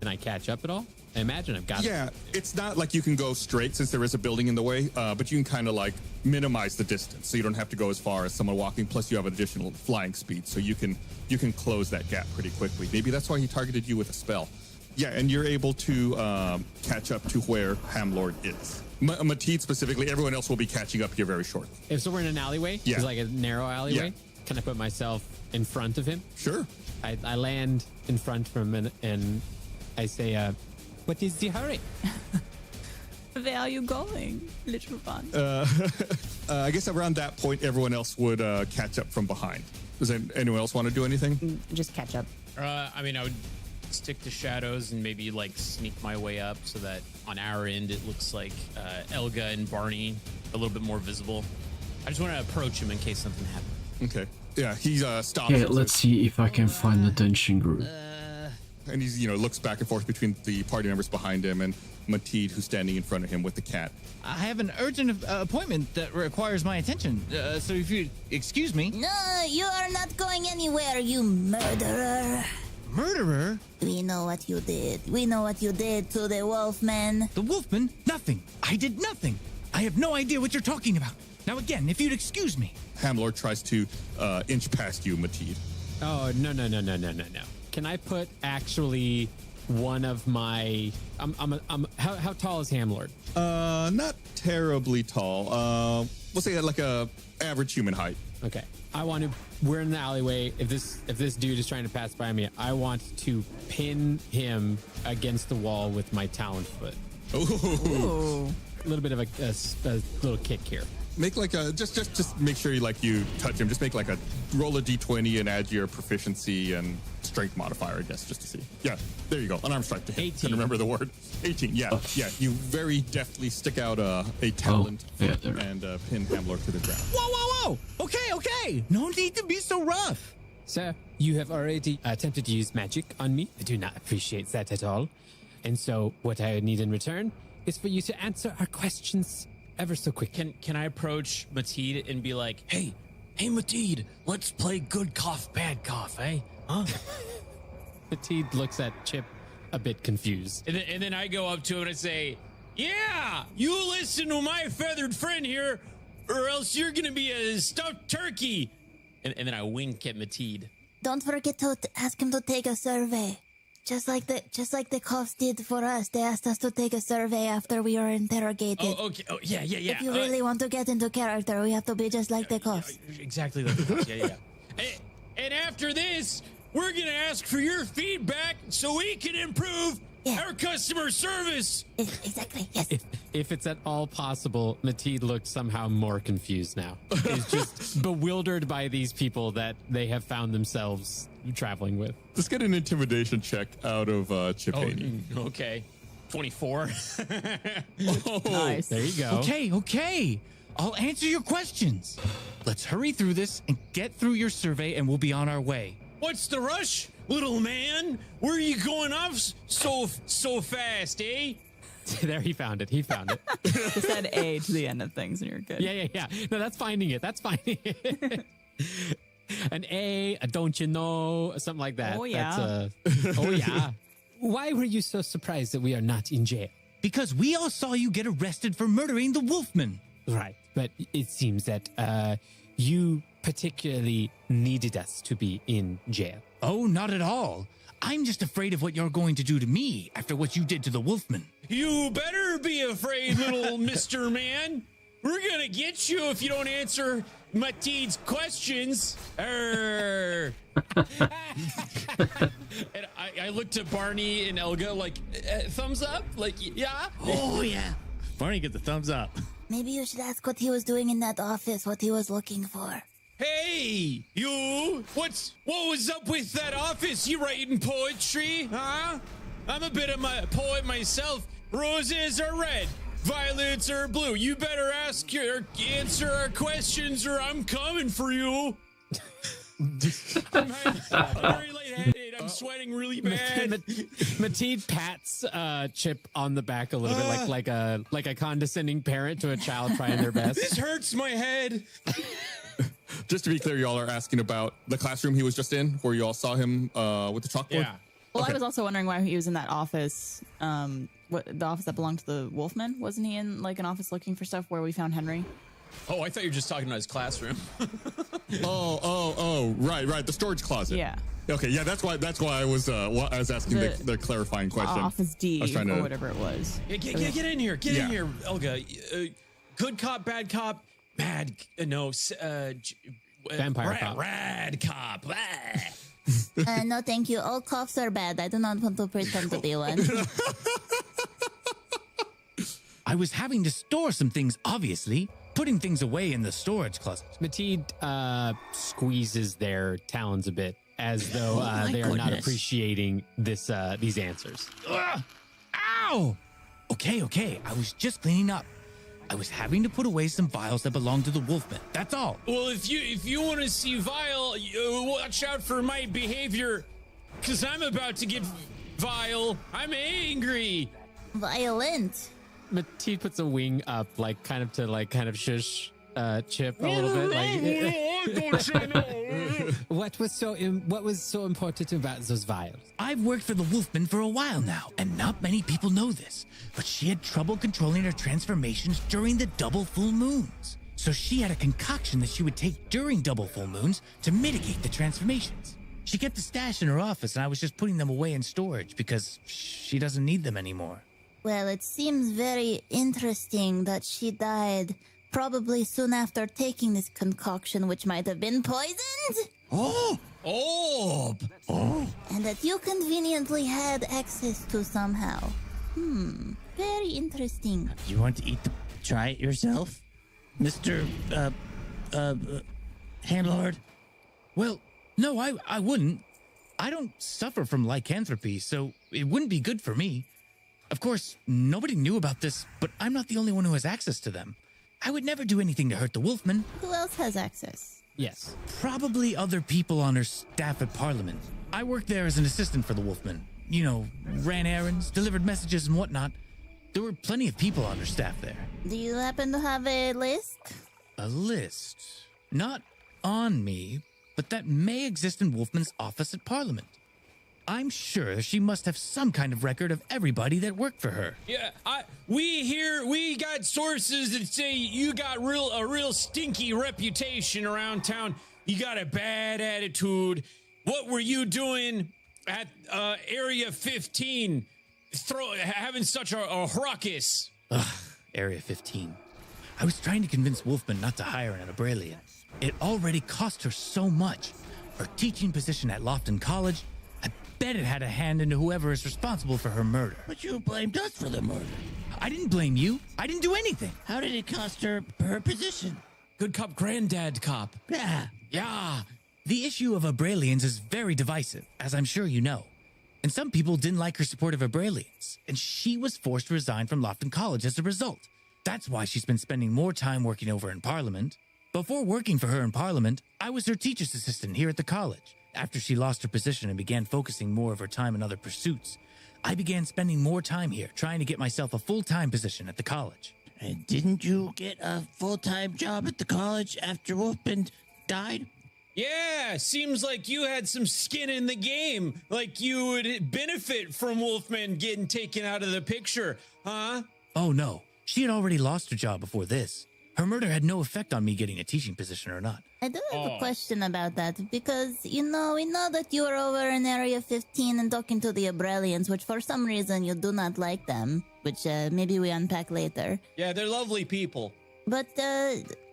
Can I catch up at all? I imagine I've got it. Yeah, it's not like you can go straight since there is a building in the way, but you can kind of like minimize the distance, so you don't have to go as far as someone walking. Plus, you have additional flying speed, so you can close that gap pretty quickly. Maybe that's why he targeted you with a spell. Yeah, and you're able to catch up to where Hamlord is. Mateed specifically, everyone else will be catching up here very shortly. If so, we're in an alleyway. Yeah, it's like a narrow alleyway. Yeah. Can I put myself in front of him? Sure. I land in front of him and I say, "What is the hurry?" Where are you going, little one? I guess around that point, everyone else would catch up from behind. Does anyone else want to do anything? Just catch up. I mean, I would stick to shadows and maybe like sneak my way up so that on our end it looks like Elga and Barney a little bit more visible. I just want to approach him in case something happens. Okay. Yeah, he's stopped. Okay, let's see if I can find the dungeon group. And he's, looks back and forth between the party members behind him and Mateed, who's standing in front of him with the cat. I have an urgent appointment that requires my attention. So if you excuse me. No, you are not going anywhere, you murderer. Murderer? We know what you did. We know what you did to the Wolfman. The Wolfman? Nothing. I did nothing. I have no idea what you're talking about. Now again, if you'd excuse me. Hamlord tries to inch past you, Mateed. Oh, no. Can I put actually one of my... how tall is Hamlord? Not terribly tall. We'll say like a average human height. Okay. We're in the alleyway. If this dude is trying to pass by me, I want to pin him against the wall with my talon foot. Ooh. A little bit of a little kick here. Make like a just make sure you touch him. Just make like a roll a d20 and add your proficiency and strength modifier, I guess, just to see. Yeah, there you go. An arm strike to hit. 18. Can remember the word. 18. Yeah, yeah. You very deftly stick out a talent and pin Hamlord to the ground. Whoa! Okay. No need to be so rough. Sir, you have already attempted to use magic on me. I do not appreciate that at all. And so what I need in return is for you to answer our questions ever so quick. Can I approach Mateed and be like, hey Mateed, let's play good cough, bad cough, eh? Huh? Mateed looks at Chip a bit confused. And then I go up to him and I say, yeah, you listen to my feathered friend here, or else you're gonna be a stuffed turkey. And then I wink at Mateed. Don't forget to ask him to take a survey. Just like the cops did for us. They asked us to take a survey after we were interrogated. Oh, okay. Oh, yeah. If you really want to get into character, we have to be just like the cops. Exactly like the cops. Yeah. And after this, we're gonna ask for your feedback so we can improve our customer service. Exactly. Yes. If it's at all possible, Mateed looks somehow more confused now. He's just bewildered by these people that they have found themselves traveling with. Let's get an intimidation check out of Chip Haney. Okay. 24. Nice. There you go. Okay. I'll answer your questions. Let's hurry through this and get through your survey and we'll be on our way. What's the rush, little man? Where are you going off so fast, eh? There, he found it. Just add A to the end of things and you're good. Yeah. No, that's finding it. An A, a don't you know, something like that. Oh, yeah. Oh, yeah. Why were you so surprised that we are not in jail? Because we all saw you get arrested for murdering the Wolfman. Right. But it seems that you particularly needed us to be in jail. Oh, not at all. I'm just afraid of what you're going to do to me after what you did to the Wolfman. You better be afraid, little Mr. Man. We're gonna get you if you don't answer Mateed's questions. And I looked at Barney and Elga like, thumbs up? Like, yeah? Oh, yeah. Barney gets the thumbs up. Maybe you should ask what he was doing in that office, what he was looking for. Hey, you! What was up with that office? You writing poetry, huh? I'm a bit of a poet myself. Roses are red, violets are blue. You better answer our questions or I'm coming for you. I'm very lightheaded. I'm sweating really bad. Mateed pats Chip on the back a little bit, like a condescending parent to a child trying their best. This hurts my head. Just to be clear, y'all are asking about the classroom he was just in, where you all saw him with the chalkboard? Yeah. Well, I was also wondering why he was in that office. What the office that belonged to the Wolfman? Wasn't he in like an office looking for stuff where we found Henry? Oh, I thought you were just talking about his classroom. Right. The storage closet. Yeah. Okay, yeah, that's why I was asking the clarifying question. Office D I was trying or to, whatever it was. Get in here. Get in here, Elga. Good cop, bad cop, Vampire cop. Rad cop. No, thank you. All cops are bad. I do not want to pretend to be one. I was having to store some things, obviously, putting things away in the storage closet. Mateed squeezes their talons a bit, as though they are not appreciating these answers. Ugh! Ow! Okay. I was just cleaning up. I was having to put away some vials that belong to the Wolfman. That's all. Well, if you want to see vile, watch out for my behavior, because I'm about to get vile. I'm angry. Violent. Mateed puts a wing up, kind of shush Chip a little bit. What was so important about those vials? I've worked for the Wolfman for a while now, and not many people know this, but she had trouble controlling her transformations during the double full moons. So she had a concoction that she would take during double full moons to mitigate the transformations. She kept a stash in her office, and I was just putting them away in storage because she doesn't need them anymore. Well, it seems very interesting that she died probably soon after taking this concoction, which might have been poisoned. Oh! And that you conveniently had access to somehow. Very interesting. You want to try it yourself, Mr. Handlord? Well, no, I wouldn't. I don't suffer from lycanthropy, so it wouldn't be good for me. Of course, nobody knew about this, but I'm not the only one who has access to them. I would never do anything to hurt the Wolfman. Who else has access? Yes. Probably other people on her staff at Parliament. I worked there as an assistant for the Wolfman. You know, ran errands, delivered messages and whatnot. There were plenty of people on her staff there. Do you happen to have a list? A list? Not on me, but that may exist in Wolfman's office at Parliament. I'm sure she must have some kind of record of everybody that worked for her. Yeah, we got sources that say you got a real stinky reputation around town. You got a bad attitude. What were you doing at Area 15? Having such a ruckus. Area 15. I was trying to convince Wolfman not to hire an Abralian. It already cost her so much. Her teaching position at Lofton College, I bet it had a hand in whoever is responsible for her murder. But you blamed us for the murder. I didn't blame you. I didn't do anything. How did it cost her her position? Good cop, granddad cop. Yeah. The issue of Abralians is very divisive, as I'm sure you know. And some people didn't like her support of Abralians, and she was forced to resign from Lofton College as a result. That's why she's been spending more time working over in Parliament. Before working for her in Parliament, I was her teacher's assistant here at the college. After she lost her position and began focusing more of her time in other pursuits, I began spending more time here trying to get myself a full-time position at the college. And didn't you get a full-time job at the college after Wolfman died? Yeah, seems like you had some skin in the game. Like you would benefit from Wolfman getting taken out of the picture, huh? Oh no, she had already lost her job before this. Her murder had no effect on me getting a teaching position or not. I do have a question about that, because, we know that you are over in Area 15 and talking to the Abralians, which for some reason you do not like them, which maybe we unpack later. Yeah, they're lovely people. But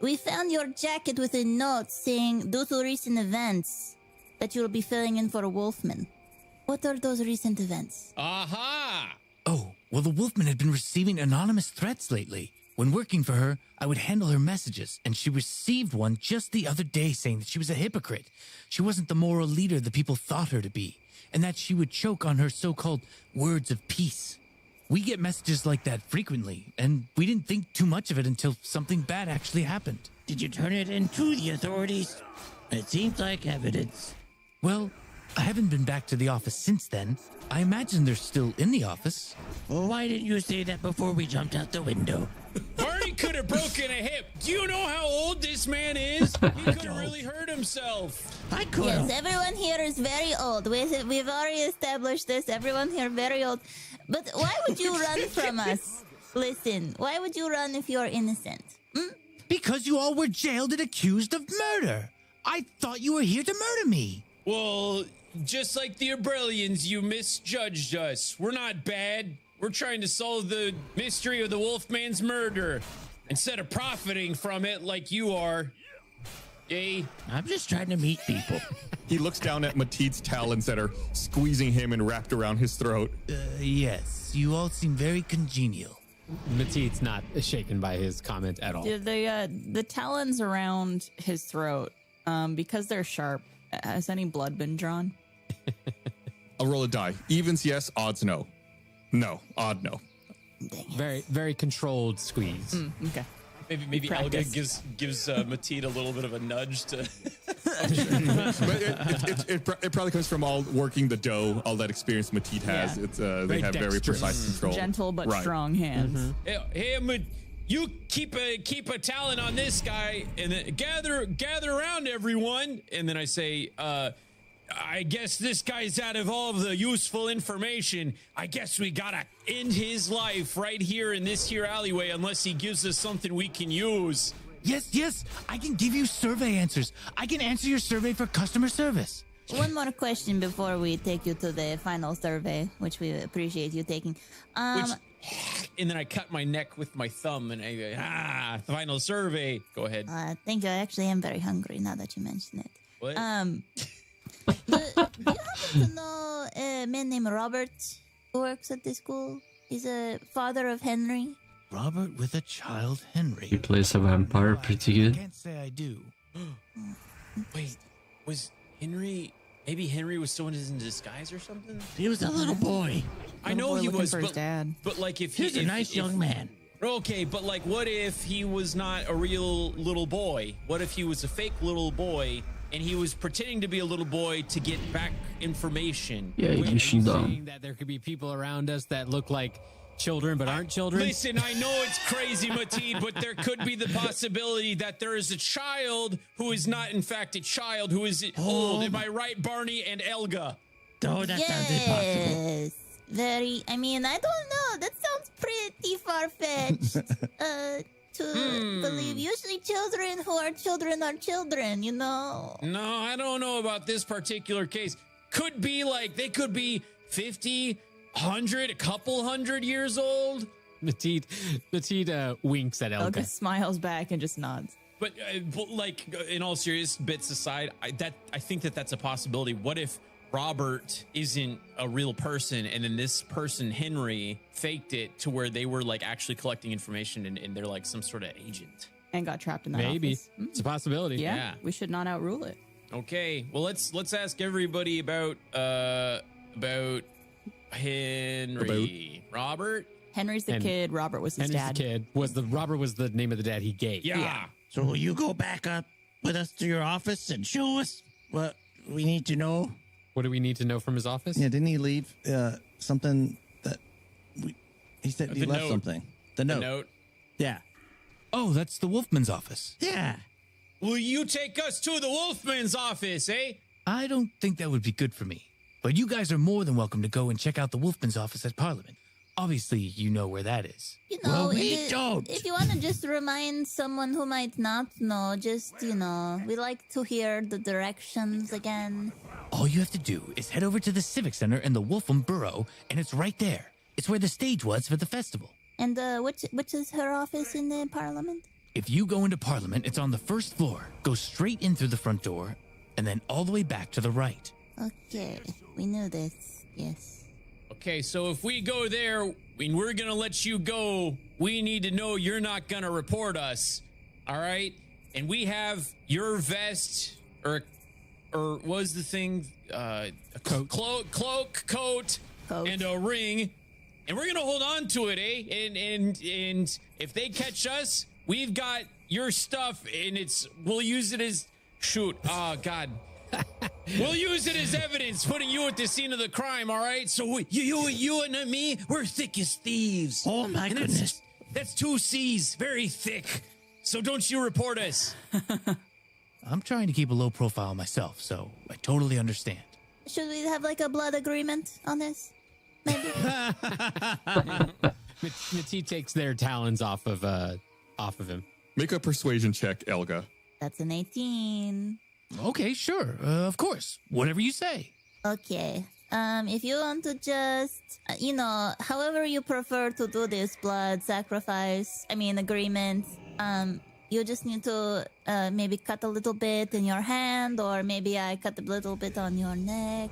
we found your jacket with a note saying, due to recent events, that you'll be filling in for Wolfman. What are those recent events? Aha! Oh, well, the Wolfman had been receiving anonymous threats lately. When working for her, I would handle her messages, and she received one just the other day saying that she was a hypocrite. She wasn't the moral leader the people thought her to be, and that she would choke on her so-called words of peace. We get messages like that frequently, and we didn't think too much of it until something bad actually happened. Did you turn it in to the authorities? It seems like evidence. Well, I haven't been back to the office since then. I imagine they're still in the office. Well, why didn't you say that before we jumped out the window? Party could have broken a hip. Do you know how old this man is? He could have really hurt himself. I could Yes, have. everyone here is very old. We've already established this. Everyone here very old. But why would you run from us? Listen, why would you run if you're innocent? Because you all were jailed and accused of murder. I thought you were here to murder me. Well, just like the Abrelians, you misjudged us. We're not bad. We're trying to solve the mystery of the Wolfman's murder instead of profiting from it like you are. Eh? I'm just trying to meet people. He looks down at Mateed's talons that are squeezing him and wrapped around his throat. Yes, you all seem very congenial. Mateed's not shaken by his comment at all. The talons around his throat, because they're sharp, has any blood been drawn? I'll roll a die. Evens, yes. Odds, no. No. Odd, no. Very, very controlled squeeze. Okay. Maybe Elga Practice. gives Mateed a little bit of a nudge to. But it probably comes from all working the dough, all that experience Mateed has. Yeah. It's they Very have very dexterous. precise control. Gentle but Right. strong hands. Hey, you keep a talent on this guy, and then gather around, everyone. And then I say, I guess this guy's out of all of the useful information. I guess we gotta end his life right here in this here alleyway, unless he gives us something we can use. Yes, I can give you survey answers. I can answer your survey for customer service. One more question before we take you to the final survey, which we appreciate you taking. And then I cut my neck with my thumb, and I go, final survey. Go ahead. Thank you. I actually am very hungry now that you mention it. What? Do you happen to know a man named Robert who works at this school? He's a father of Henry. Robert with a child, Henry. He plays a vampire pretty good. Can't say I do. Wait, was Henry? Maybe Henry was someone in disguise or something. He was a little boy. I know boy he looking was, for his dad. but like if He was a nice young man. Okay, but like, what if he was not a real little boy? What if he was a fake little boy and he was pretending to be a little boy to get back information? Yeah, Wait, you are you should saying that there could be people around us that look like children but aren't children? Listen, I know it's crazy, Mateed, but there could be the possibility that there is a child who is not, in fact, a child who is old. Am I right, Barney and Elga? Oh, that sounds impossible. Yes. Very. I mean, I don't know. That sounds pretty far-fetched to believe. Usually children who are children, you know? No, I don't know about this particular case. Could be like, they could be 50, 100, a couple 100 years old. Mateed winks at Elga. Elga smiles back and just nods. But like, in all serious bits aside, I think that's a possibility. What if Robert isn't a real person, and then this person, Henry, faked it to where they were like actually collecting information, and they're like some sort of agent? And got trapped in that Maybe. office. It's a possibility. Yeah, Yeah. we should not outrule it. Okay, well let's ask everybody about Henry. Robert? Henry's the Henry. kid. Robert was his Henry's dad. the kid. Robert was the name of the dad he gave. Yeah. So will you go back up with us to your office and show us what we need to know? What do we need to know from his office? Yeah, didn't he leave something that he said he The left note. something? The note. Note. Yeah. Oh, that's the Wolfman's office. Yeah. Will you take us to the Wolfman's office, eh? I don't think that would be good for me. But you guys are more than welcome to go and check out the Wolfman's office at Parliament. Obviously, you know where that is. You know, Well, we don't. If you want to just remind someone who might not know, just, you know, we like to hear the directions again. All you have to do is head over to the Civic Center in the Wolfham Borough, and it's right there. It's where the stage was for the festival. And which is her office in the Parliament? If you go into Parliament, it's on the first floor. Go straight in through the front door, and then all the way back to the right. Okay, we knew this. Yes. Okay, so if we go there and we're gonna let you go, we need to know you're not gonna report us. All right? And we have your vest or was the thing a cloak, coat, and a ring. And we're gonna hold on to it, eh? And if they catch us, we've got your stuff, and we'll use it as oh God. We'll use it as evidence, putting you at the scene of the crime, all right? So you and me, we're thick as thieves. Oh my And goodness. That's 2 C's, very thick. So don't you report us. I'm trying to keep a low profile myself, so I totally understand. Should we have like a blood agreement on this? Maybe. Mati takes their talons off of him. Make a persuasion check, Elga. That's an 18. Okay, sure. Of course. Whatever you say. Okay. If you want to just, however you prefer to do this blood sacrifice, agreement, you just need to maybe cut a little bit in your hand, or maybe I cut a little bit on your neck.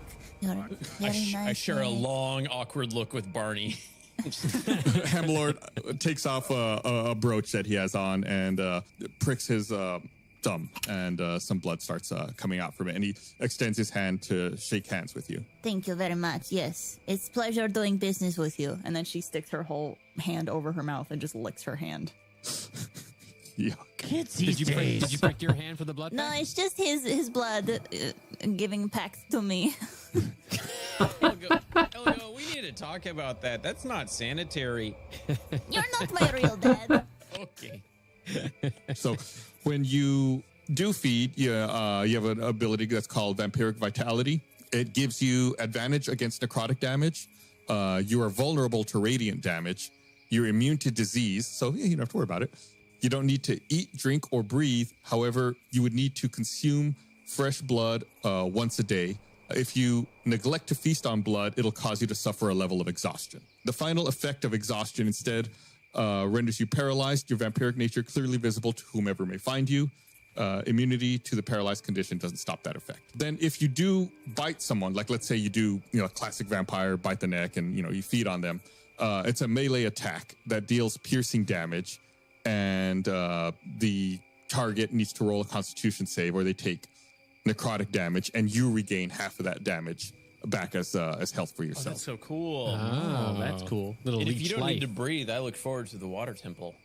I share a long, awkward look with Barney. Hamlord takes off a brooch that he has on and pricks his thumb, and some blood starts coming out from it, and he extends his hand to shake hands with you. Thank you very much. Yes, it's pleasure doing business with you. And then she sticks her whole hand over her mouth and just licks her hand. Yuck. Kids Did these you days. prick your hand for the blood? No, pact? it's just his blood giving pact to me. Elga, we need to talk about that. That's not sanitary. You're not my real dad. Okay. So when you do feed, you have an ability that's called Vampiric Vitality. It gives you advantage against necrotic damage. You are vulnerable to radiant damage. You're immune to disease, so you don't have to worry about it. You don't need to eat, drink, or breathe. However, you would need to consume fresh blood once a day. If you neglect to feast on blood, it'll cause you to suffer a level of exhaustion. The final effect of exhaustion instead renders you paralyzed, your vampiric nature clearly visible to whomever may find you. Immunity to the paralyzed condition doesn't stop that effect. Then if you do bite someone, like let's say you do, a classic vampire, bite the neck and, you feed on them, it's a melee attack that deals piercing damage, and the target needs to roll a constitution save or they take necrotic damage, and you regain half of that damage back as health for yourself. That's so cool. Oh, that's cool. Little And if leech you don't life. need to breathe, I look forward to the water temple.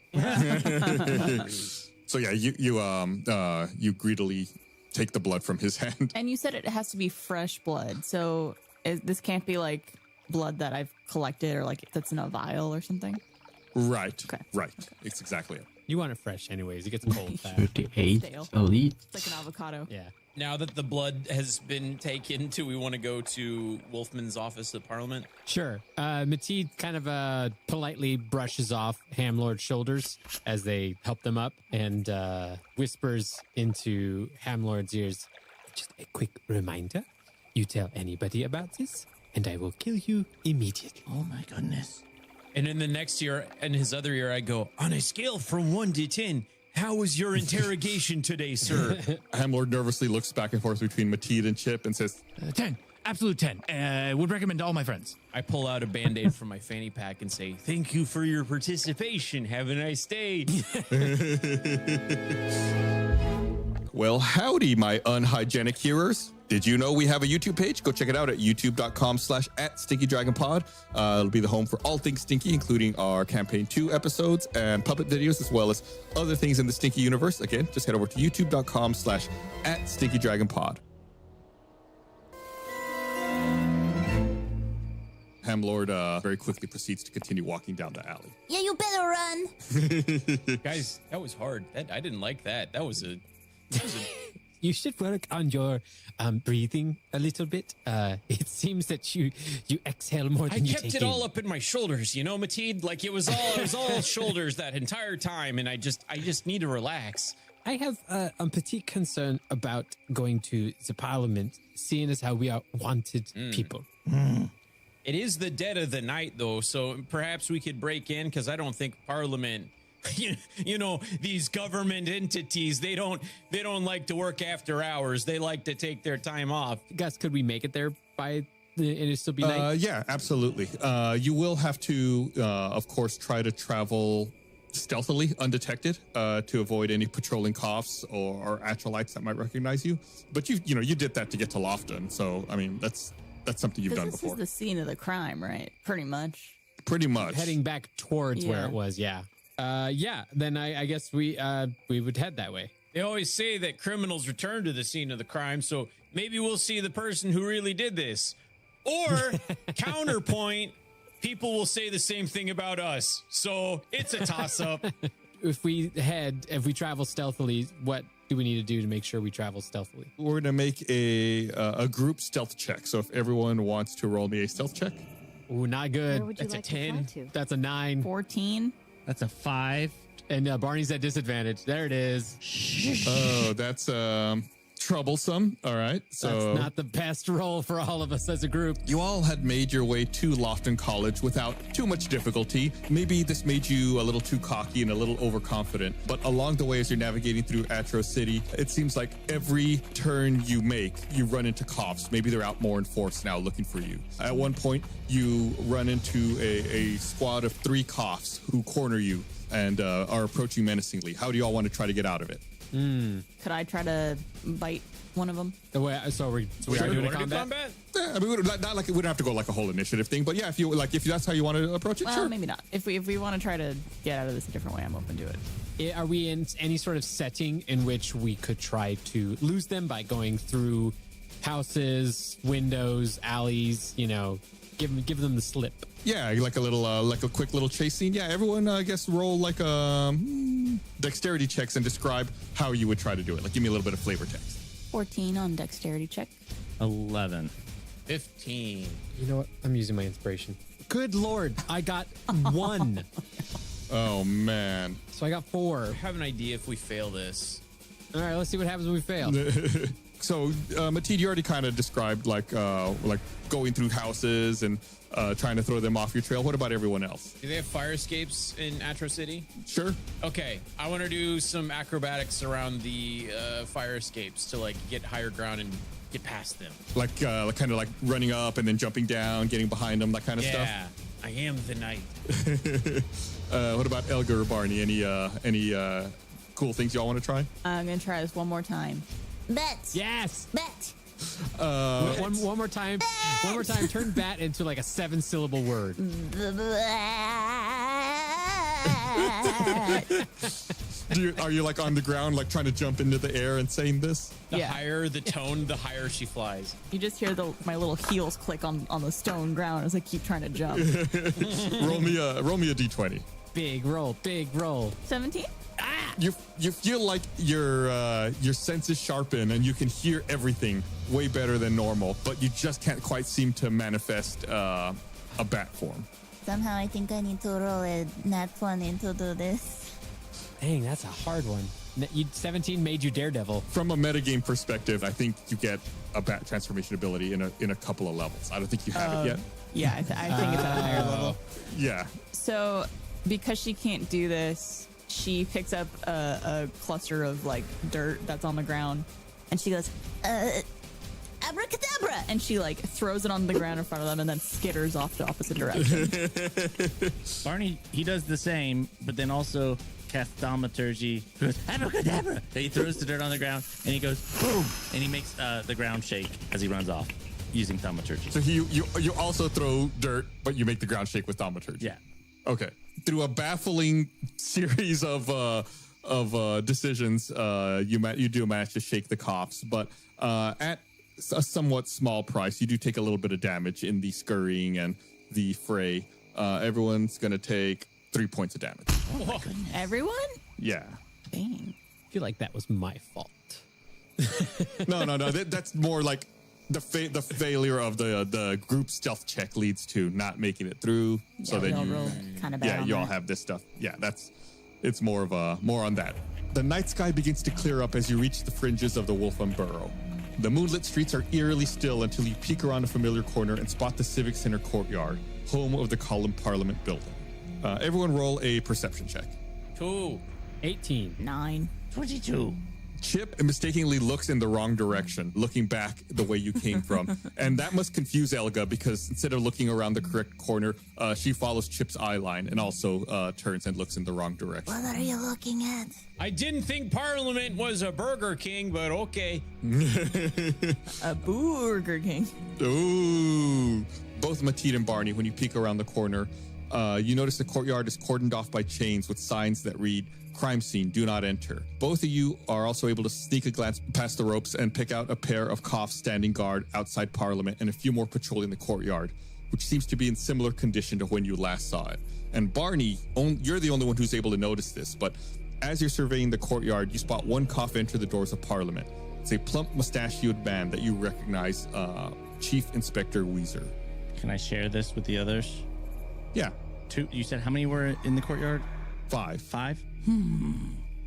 So yeah, you greedily take the blood from his hand. And you said it has to be fresh blood. So this can't be like blood that I've collected or like that's in a vial or something. Right. Okay. Right. It's exactly it. You want it fresh anyways. It gets cold fast. 38 Stale. elite. It's like an avocado. Yeah. Now that the blood has been taken, do we want to go to Wolfman's office at Parliament? Sure. Mateed kind of politely brushes off Hamlord's shoulders as they help them up and whispers into Hamlord's ears, just a quick reminder. You tell anybody about this, and I will kill you immediately. Oh my goodness. And in the next year, in his other year, I go, on a scale from 1 to 10, how was your interrogation today, sir? Hamlord nervously looks back and forth between Mateed and Chip and says, 10. Absolute 10. Would recommend to all my friends. I pull out a Band-Aid from my fanny pack and say, thank you for your participation. Have a nice day. well, howdy, my unhygienic hearers. Did you know we have a YouTube page? Go check it out at youtube.com/@StinkyDragonPod. It'll be the home for all things Stinky, including our Campaign 2 episodes and puppet videos, as well as other things in the Stinky universe. Again, just head over to youtube.com/@StinkyDragonPod. Hamlord very quickly proceeds to continue walking down the alley. Yeah, you better run. Guys, that was hard. I didn't like that. That was a You should work on your breathing a little bit. It seems that you exhale more I than you kept take it in. all up in my shoulders, Mateed. Like it was all shoulders that entire time, and I just need to relax. I have a petite concern about going to the parliament, seeing as how we are wanted people. It is the dead of the night, though, so perhaps we could break in, because I don't think Parliament, these government entities, they don't like to work after hours. They like to take their time off. Gus, could we make it there by it'll still be night? Yeah, absolutely. You will have to, of course, try to travel stealthily, undetected, to avoid any patrolling coughs or Atrolites that might recognize you. But you did that to get to Lofton, so I mean that's something you've done This before. is the scene of the crime, right? Pretty much. Pretty much. Heading back towards where Yeah. it was, yeah. Then I guess we would head that way. They always say that criminals return to the scene of the crime, so maybe we'll see the person who really did this. Or, counterpoint, people will say the same thing about us. So it's a toss-up. If we travel stealthily, what do we need to do to make sure we travel stealthily? We're going to make a group stealth check. So if everyone wants to roll me a stealth check. Ooh, not good. Where would you That's a like 10. to fly to? That's a 9. 14. That's a 5. And Barney's at disadvantage. There it is. Oh, that's troublesome. All right. So That's not the best roll for all of us as a group. you all had made your way to Lofton College without too much difficulty. Maybe this made you a little too cocky and a little overconfident, but along the way as you're navigating through Atro City, it seems like every turn you make, you run into cops. Maybe they're out more in force now looking for you. At one point, you run into a squad of 3 cops who corner you and are approaching menacingly. How do you all want to try to get out of it? Could I try to bite one of them? So we are doing a Wanna do combat? Yeah, I mean, not like we don't have to go like a whole initiative thing, but yeah, if that's how you want to approach it, Well, sure. maybe not. If we want to try to get out of this a different way, I'm open to it. Are we in any sort of setting in which we could try to lose them by going through houses, windows, alleys, give them the slip? Yeah, like a little, like a quick little chase scene. Yeah, everyone, I guess, roll like dexterity checks and describe how you would try to do it. Like, give me a little bit of flavor text. 14 on dexterity check. 11. 15. You know what? I'm using my inspiration. Good Lord, I got 1. Oh man. So I got 4. I have an idea if we fail this. All right, let's see what happens when we fail. So, Mateed, you already kind of described like going through houses and trying to throw them off your trail. What about everyone else? Do they have fire escapes in Atro City? Sure. Okay, I want to do some acrobatics around the fire escapes to like get higher ground and get past them. Like kind of like running up and then jumping down, getting behind them, that kind of stuff. Yeah, I am the knight. What about Elgar or Barney? Any cool things y'all want to try? I'm going to try this one more time. Bet. Yes. Bet. One more time. One more time. Turn bat into like a 7-syllable word. Are you like on the ground, like trying to jump into the air and saying this? The Yeah. higher the tone, the higher she flies. You just hear my little heels click on the stone ground as I keep trying to jump. roll me a d20. Big roll. Big roll. 17? You feel like your senses sharpen and you can hear everything way better than normal, but you just can't quite seem to manifest a bat form. Somehow I think I need to roll a nat 20 to do this. Dang, that's a hard one. 17 made you Daredevil. From a metagame perspective, I think you get a bat transformation ability in a couple of levels. I don't think you have it yet. Yeah, I think it's at a higher level. Yeah. So, because she can't do this, she picks up a cluster of like dirt that's on the ground, and she goes, abracadabra, and she like throws it on the ground in front of them and then skitters off the opposite direction. Barney, he does the same, but then also casts thaumaturgy. He goes, abracadabra. He throws the dirt on the ground, and he goes, boom, and he makes the ground shake as he runs off using thaumaturgy. So you also throw dirt, but you make the ground shake with thaumaturgy. Yeah. Okay. Through a baffling series of decisions, you do manage to shake the cops, but at a somewhat small price, you do take a little bit of damage in the scurrying and the fray. Everyone's gonna take 3 points of damage. Oh, everyone? Yeah. Dang. I feel like that was my fault. No. That's more like the failure of the group stealth check leads to not making it through. So then you kind of bad. yeah, on you all that. have this stuff. Yeah, it's more on that. The night sky begins to clear up as you reach the fringes of the Wolfman Burrow. The moonlit streets are eerily still until you peek around a familiar corner and spot the Civic Center courtyard, home of the Column Parliament building. Everyone roll a perception check. 2. 18. 9. 22. Chip mistakenly looks in the wrong direction, looking back the way you came from. And that must confuse Elga because instead of looking around the correct corner, she follows Chip's eye line and also turns and looks in the wrong direction. What are you looking at? I didn't think Parliament was a Burger King, but okay. A Burger King. Ooh. Both Mateed and Barney, when you peek around the corner, you notice the courtyard is cordoned off by chains with signs that read, "Crime scene, do not enter." Both of you are also able to sneak a glance past the ropes and pick out a pair of cops standing guard outside Parliament and a few more patrolling the courtyard. which seems to be in similar condition to when you last saw it. And Barney, you're the only one who's able to notice this, but as you're surveying the courtyard, you spot one cough enter the doors of Parliament. It's a plump, mustachioed man that you recognize, Chief Inspector Weezer. Can I share this with the others? Yeah. 2. You said how many were in the courtyard? 5. 5?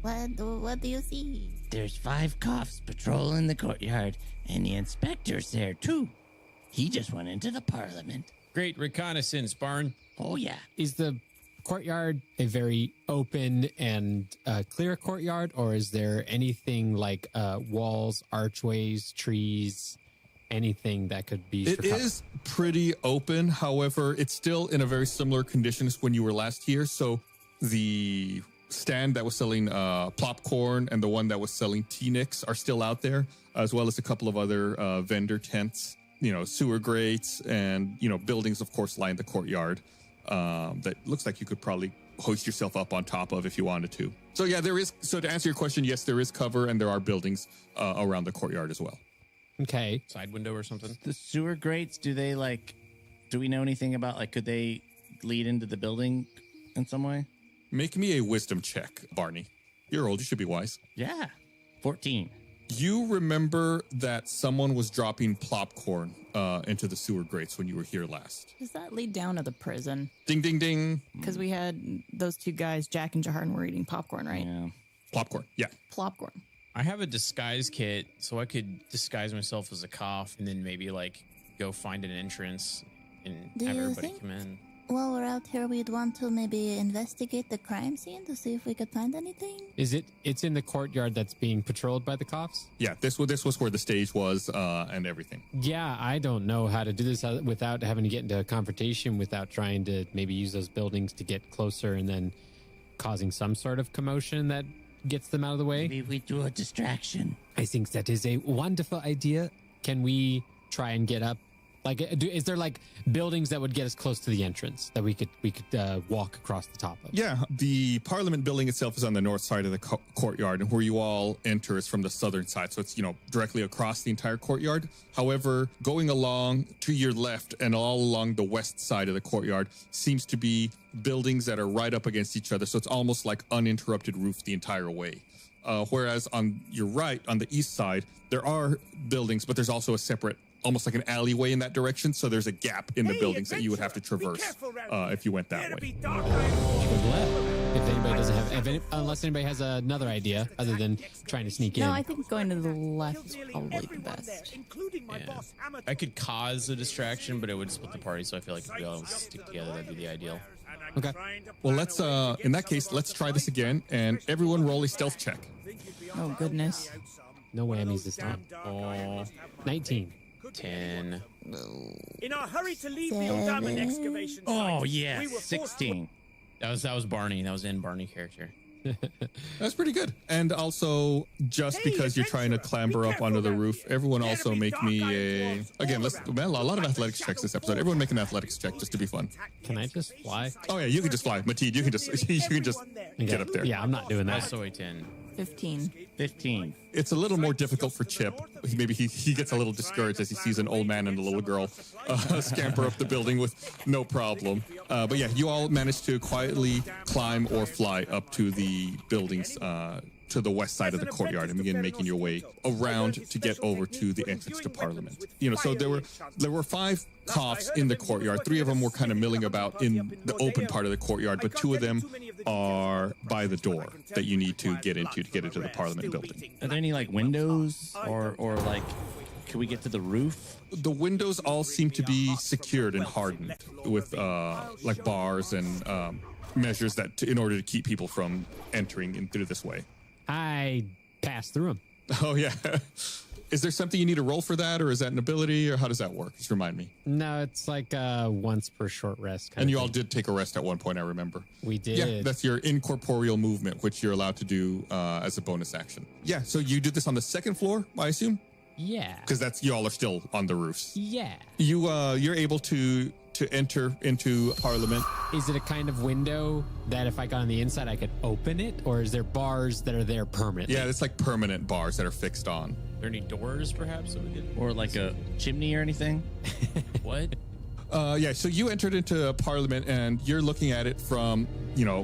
What do you see? There's 5 coughs patrolling the courtyard, and the inspector's there too. He just went into the Parliament. Great reconnaissance, Barn. Oh yeah. Is the courtyard a very open and clear courtyard, or is there anything like walls, archways, trees, anything that could be? It is pretty open. However, it's still in a very similar condition as when you were last here. So the stand that was selling popcorn and the one that was selling T-Nix are still out there, as well as a couple of other vendor tents, sewer grates, and, buildings, of course, line the courtyard. That looks like you could probably hoist yourself up on top of if you wanted to. So yeah, there is. So to answer your question, yes, there is cover and there are buildings around the courtyard as well. Okay. Side window or something. The sewer grates, do we know anything about, could they lead into the building in some way? Make me a wisdom check, Barney. You're old, you should be wise. Yeah. 14. You remember that someone was dropping popcorn into the sewer grates when you were here last. Does that lead down to the prison? Ding, ding, ding. Because we had those 2 guys, Jack and Jaharn, were eating popcorn, right? Yeah. Popcorn, yeah. Plopcorn. I have a disguise kit, so I could disguise myself as a cough and then maybe go find an entrance and Do have you everybody think- come in. While we're out here, we'd want to maybe investigate the crime scene to see if we could find anything. It's in the courtyard that's being patrolled by the cops? Yeah, this was where the stage was and everything. Yeah, I don't know how to do this without having to get into a confrontation, without trying to maybe use those buildings to get closer and then causing some sort of commotion that gets them out of the way. Maybe we do a distraction. I think that is a wonderful idea. Can we try and get up? Is there buildings that would get us close to the entrance that we could walk across the top of? Yeah, the Parliament building itself is on the north side of the courtyard, and where you all enter is from the southern side. So it's, directly across the entire courtyard. However, going along to your left and all along the west side of the courtyard seems to be buildings that are right up against each other. So it's almost like uninterrupted roof the entire way. Whereas on your right, on the east side, there are buildings, but there's also a separate, almost like an alleyway in that direction. So there's a gap in the buildings that you would have to traverse if you went that way. If anybody doesn't have, unless anybody has another idea other than trying to sneak in. No, I think going to the left is probably the best. Yeah. I could cause a distraction, but it would split the party, so I feel like if we all stick together, that'd be the ideal. Okay. Well, let's, in that case, let's try this again, and everyone roll a stealth check. Oh, goodness. No whammies this time. Oh, 19. 10. In our hurry to leave the Odama excavation Oh, site, yeah. we were 16. That was Barney. That was in Barney character. That's pretty good. And also, just because you're trying to clamber up onto the roof, everyone also make me a... Again, a lot of athletics checks this episode. Everyone make an athletics check just to be fun. Can I just fly? Oh yeah, you can just fly. Mateed, you can just get up there. Yeah, I'm not doing that. Also a 10. 15. 15. It's a little more difficult for Chip. Maybe he gets a little discouraged as he sees an old man and a little girl scamper up the building with no problem. But yeah, you all managed to quietly climb or fly up to the buildings to the west side of the courtyard and begin making your way around to get over to the entrance to Parliament. So there were 5 coughs in the courtyard. 3 of them were kind of milling about in the open part of the courtyard, but 2 of them are by the door that you need to get into the Parliament building. Are there any windows or can we get to the roof? The windows all seem to be secured and hardened with bars and measures that in order to keep people from entering in through this way. I passed through them. Oh yeah. Is there something you need to roll for that, or is that an ability, or how does that work? Just remind me. No, it's once per short rest. And you all did take a rest at one point, I remember. We did. Yeah, that's your incorporeal movement, which you're allowed to do as a bonus action. Yeah, so you did this on the second floor, I assume? Yeah. Because y'all are still on the roofs. Yeah. You're able to enter into Parliament. Is it a kind of window that if I got on the inside, I could open it? Or is there bars that are there permanently? Yeah, it's like permanent bars that are fixed on. Are there any doors, perhaps? That we could... Or a chimney or anything? What? Yeah, so you entered into Parliament and you're looking at it from,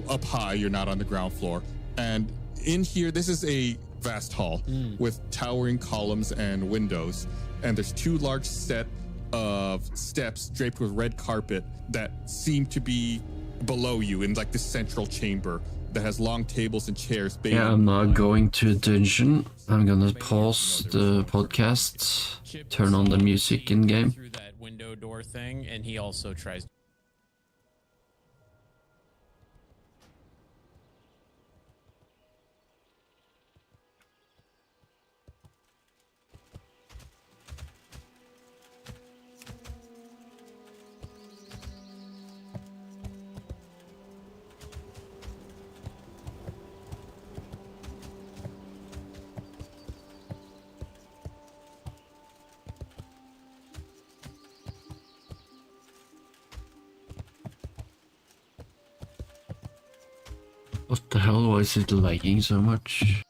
up high. You're not on the ground floor. And in here, this is a vast hall with towering columns and windows. And there's 2 large set of steps draped with red carpet that seem to be below you in like the central chamber that has long tables and chairs. Yeah, I'm not going to a dungeon. I'm gonna pause the podcast, turn on the music in game. Through that window door thing, and he also tries. What the hell, why is it lagging so much?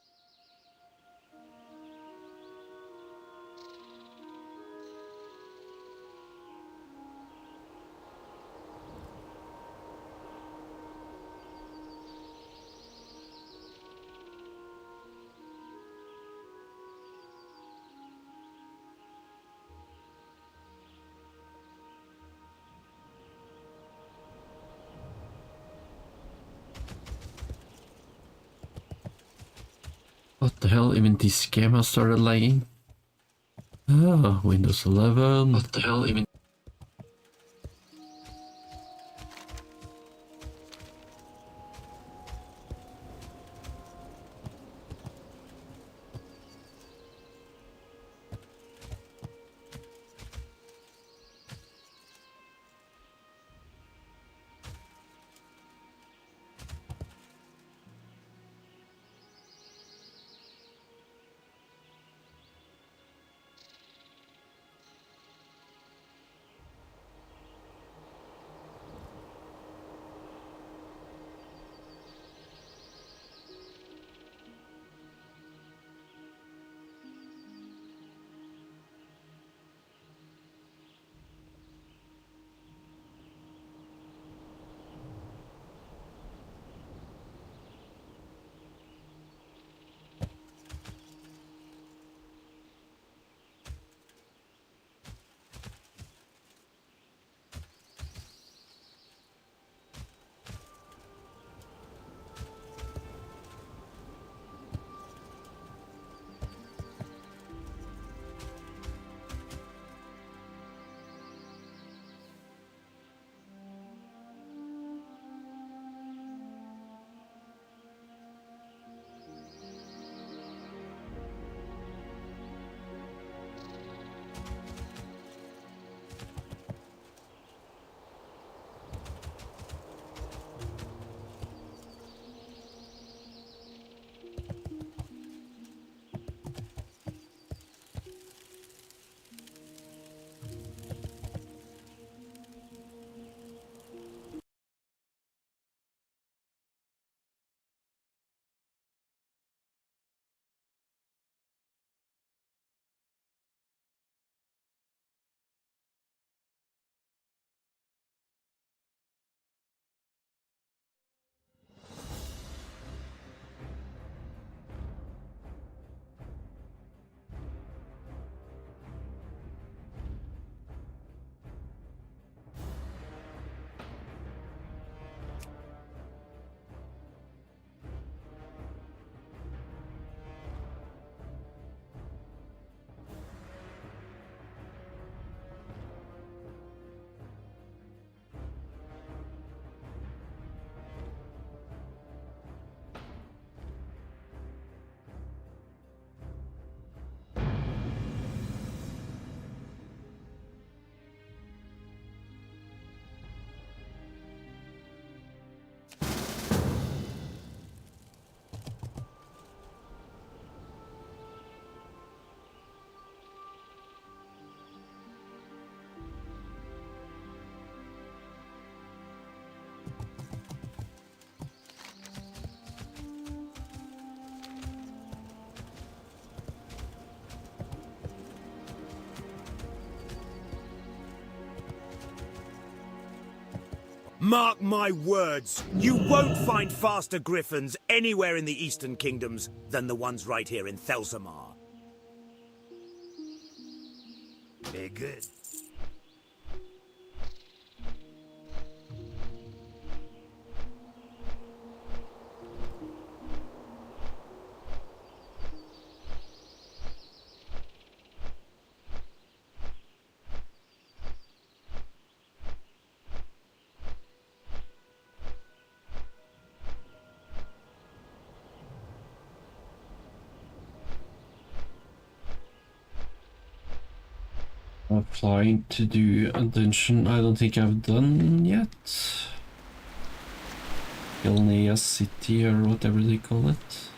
What the hell, even this game has started lagging? Ah, Windows 11. What the hell, even... Mark my words, you won't find faster griffins anywhere in the Eastern Kingdoms than the ones right here in Thelsamar. Very good. Applying to do a dungeon I don't think I've done yet. Galnea City or whatever they call it.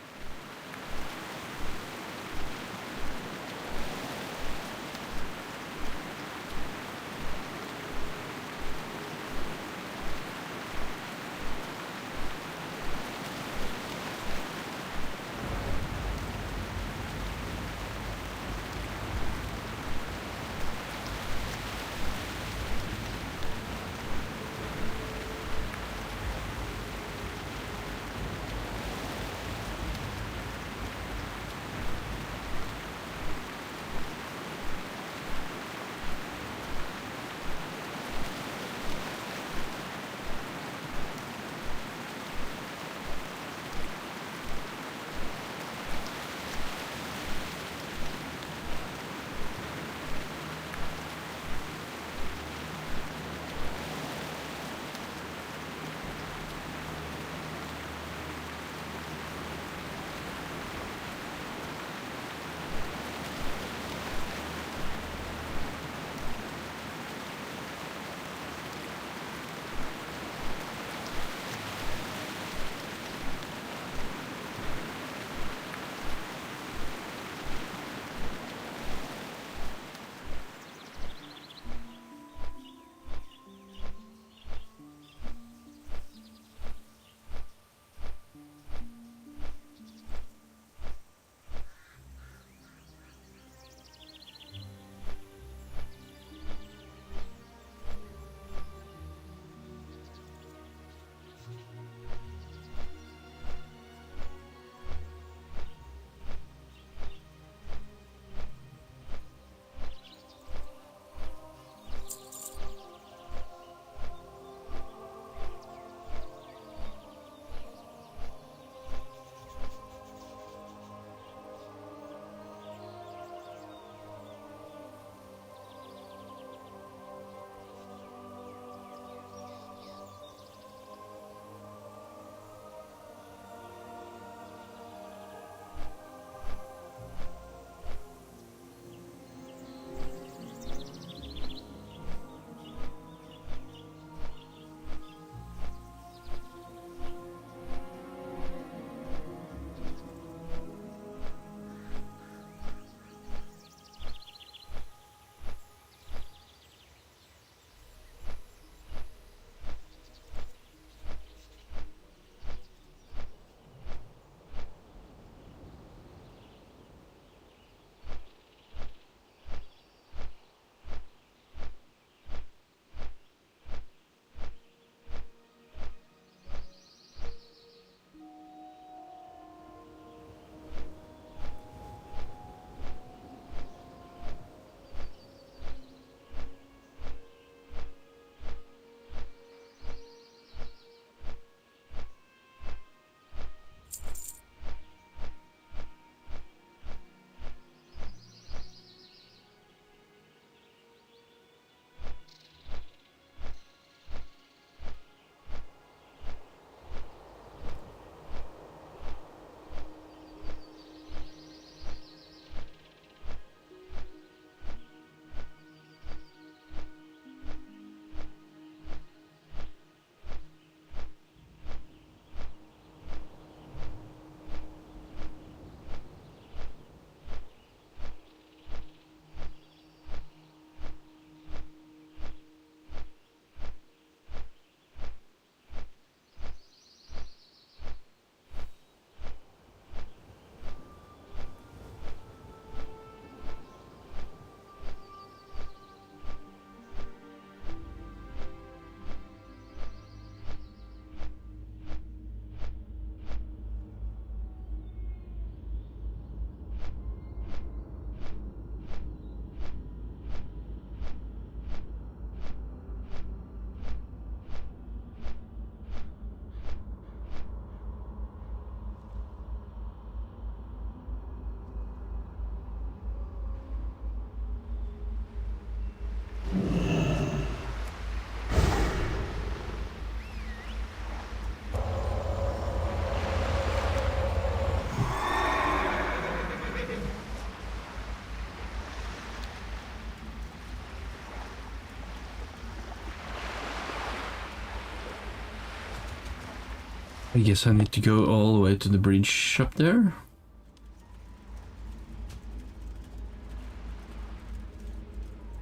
I guess I need to go all the way to the bridge up there.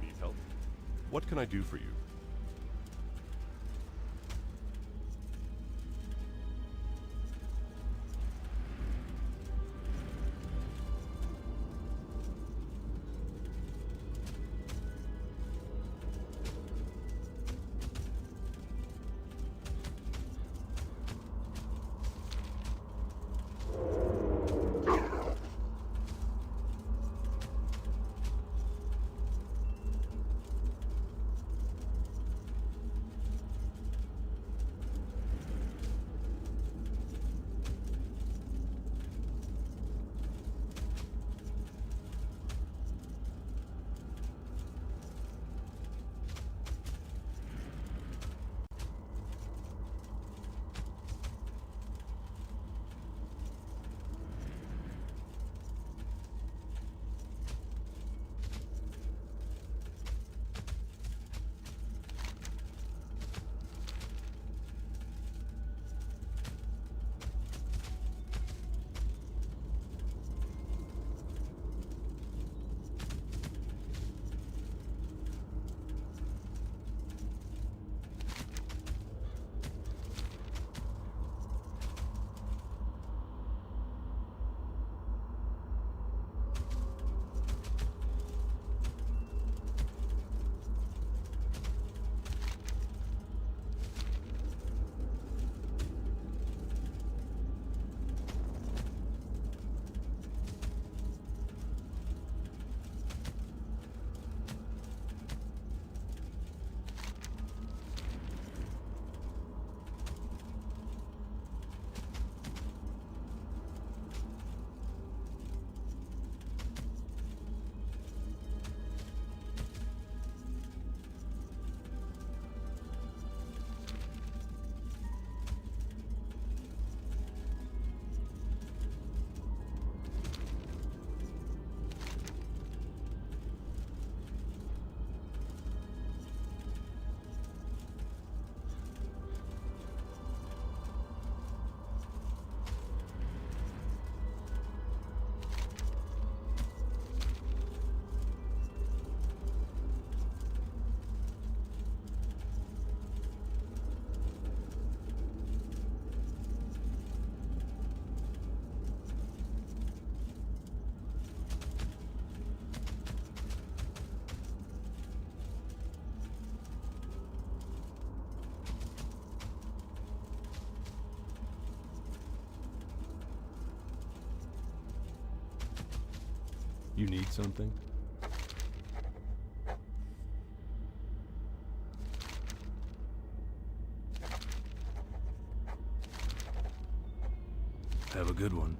Need help? What can I do for you? You need something? Have a good one.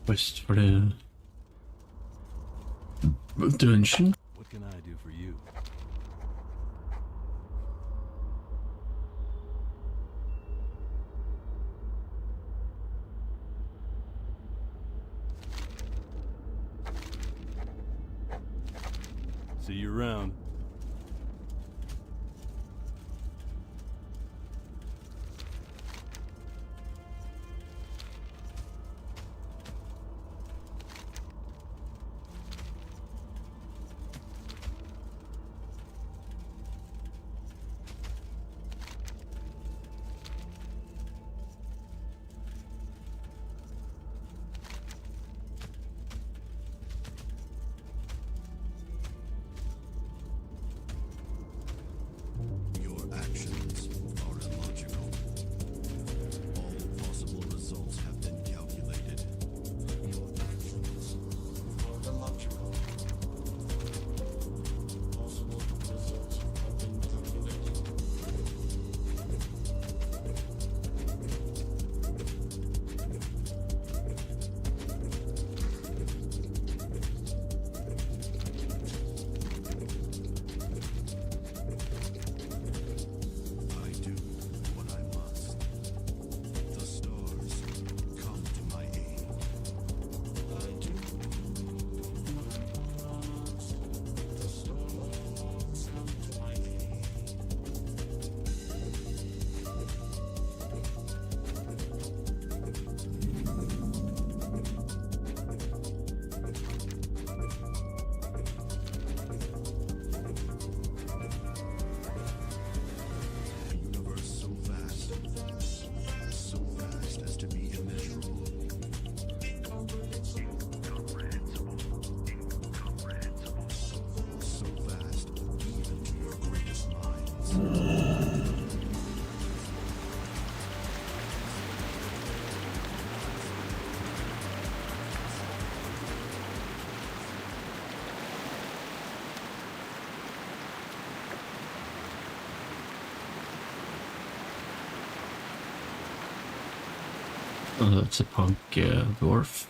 Quest for the dungeon. What can I do for you? See you around. Oh, that's a punk dwarf.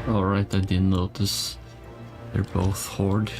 Alright, I didn't notice. They're both horde.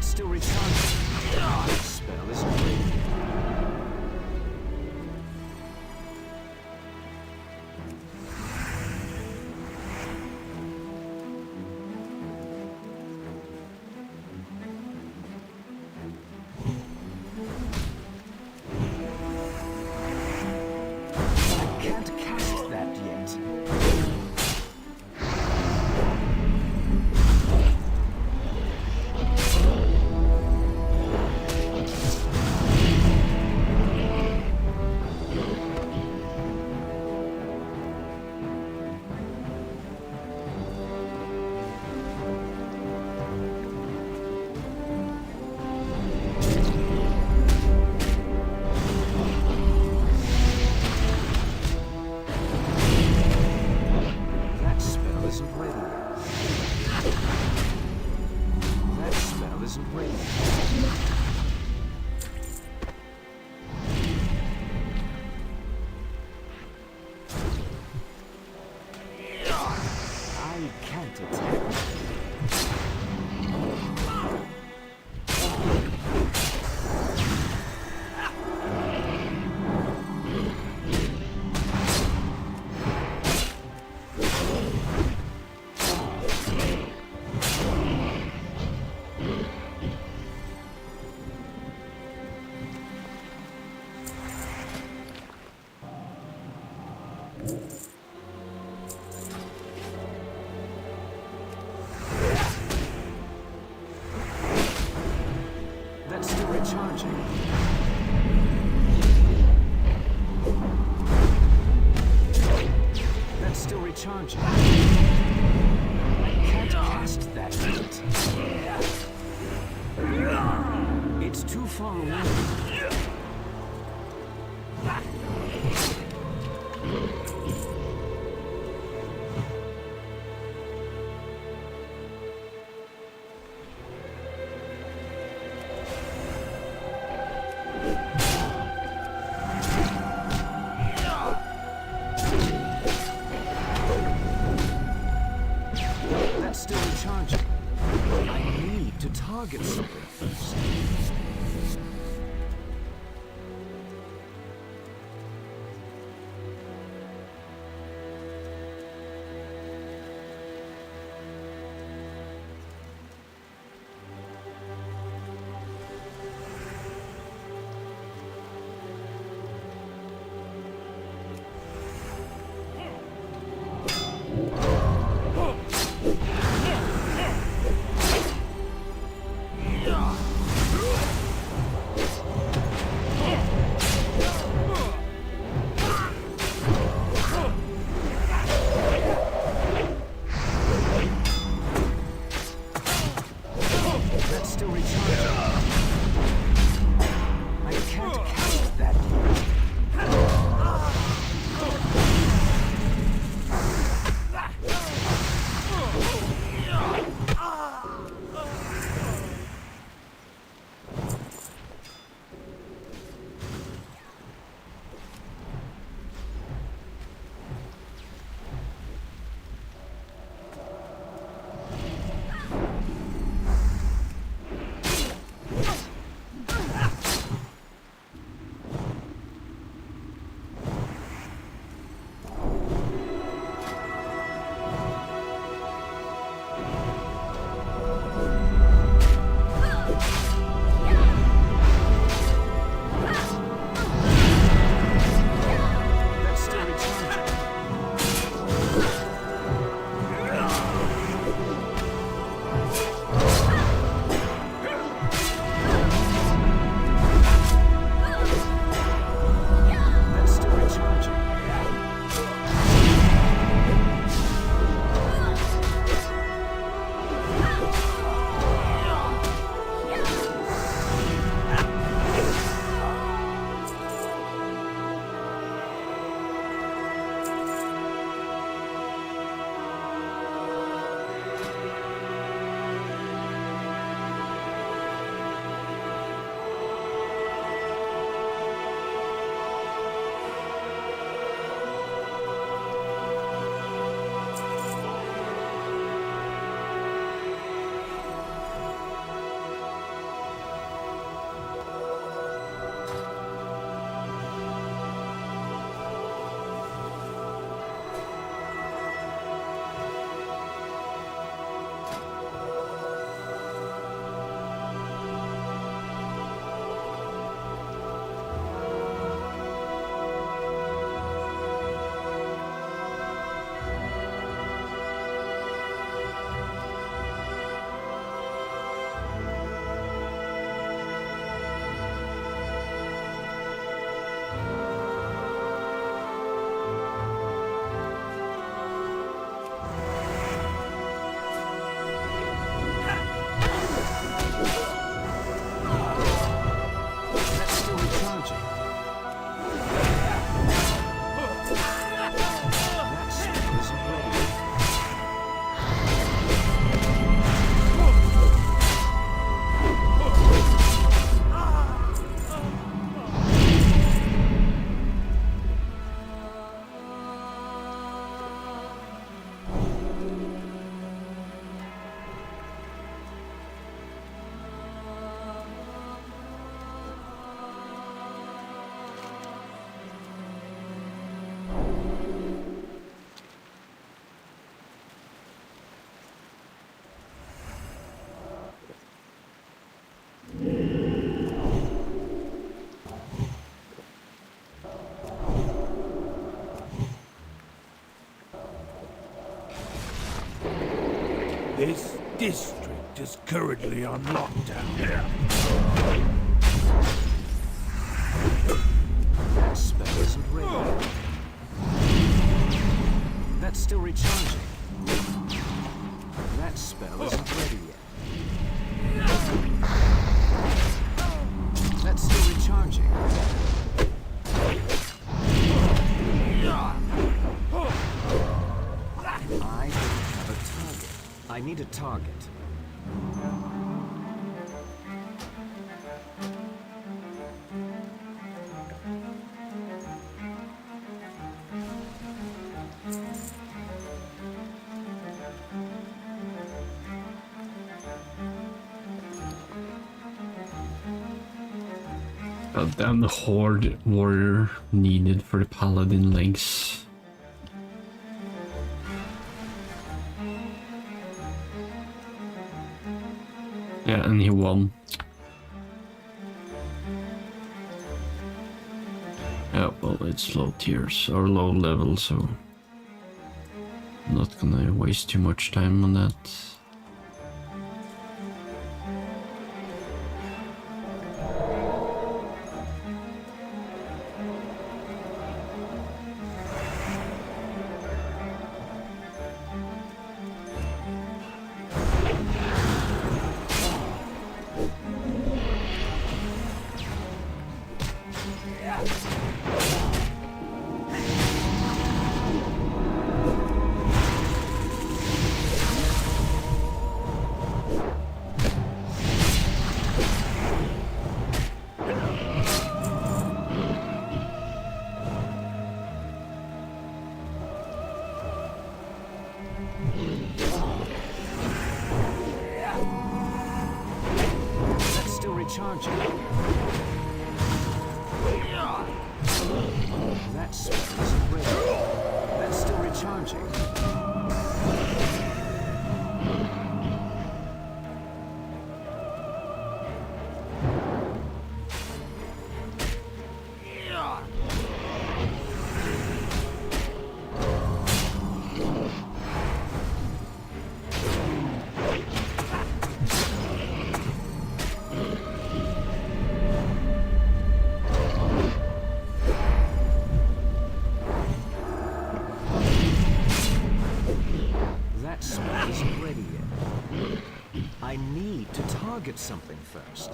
still recharging. That spell isn't ready. I can't cast that yet. That spell isn't ready. That spell isn't ready. I can't attack. That's still recharging. That's still recharging. I can't cast that yet. It's too far away. That's still recharging. I need to target something first. This district is currently on lockdown. That spell isn't ready. That's still recharging. That spell isn't ready yet. That's still recharging. I don't have a target. I need a target. God damn, the horde warrior needed for the paladin legs. Yeah, and he won. Yeah, well, it's low tiers or low level, so I'm not gonna waste too much time on that. Something first.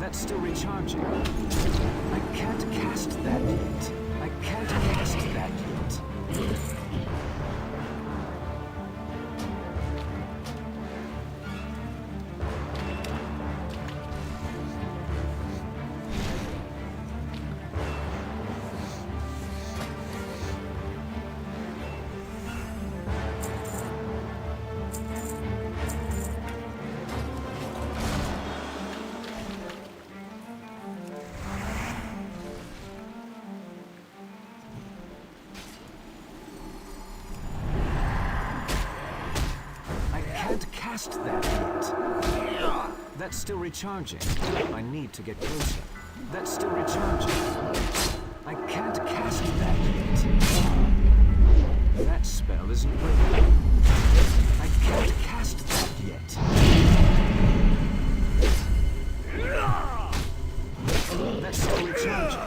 That's still recharging. I can't cast that yet. I can't cast that yet. That yet. That's still recharging. I need to get closer. That's still recharging. I can't cast that yet. That spell isn't ready. I can't cast that yet. That's still recharging.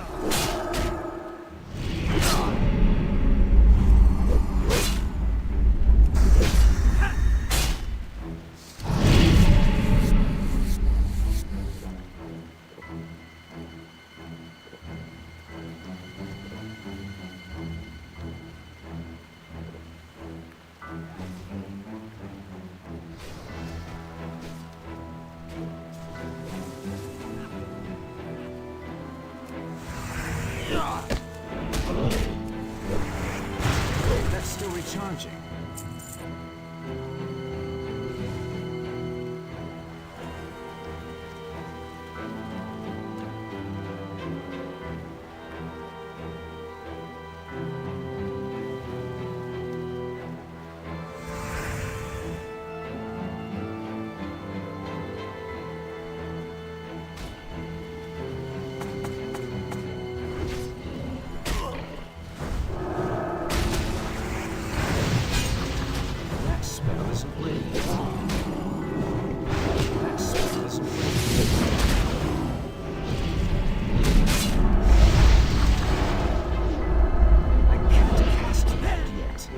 That's still recharging. That spell isn't ready yet. That spell isn't ready yet. I can't cast that yet.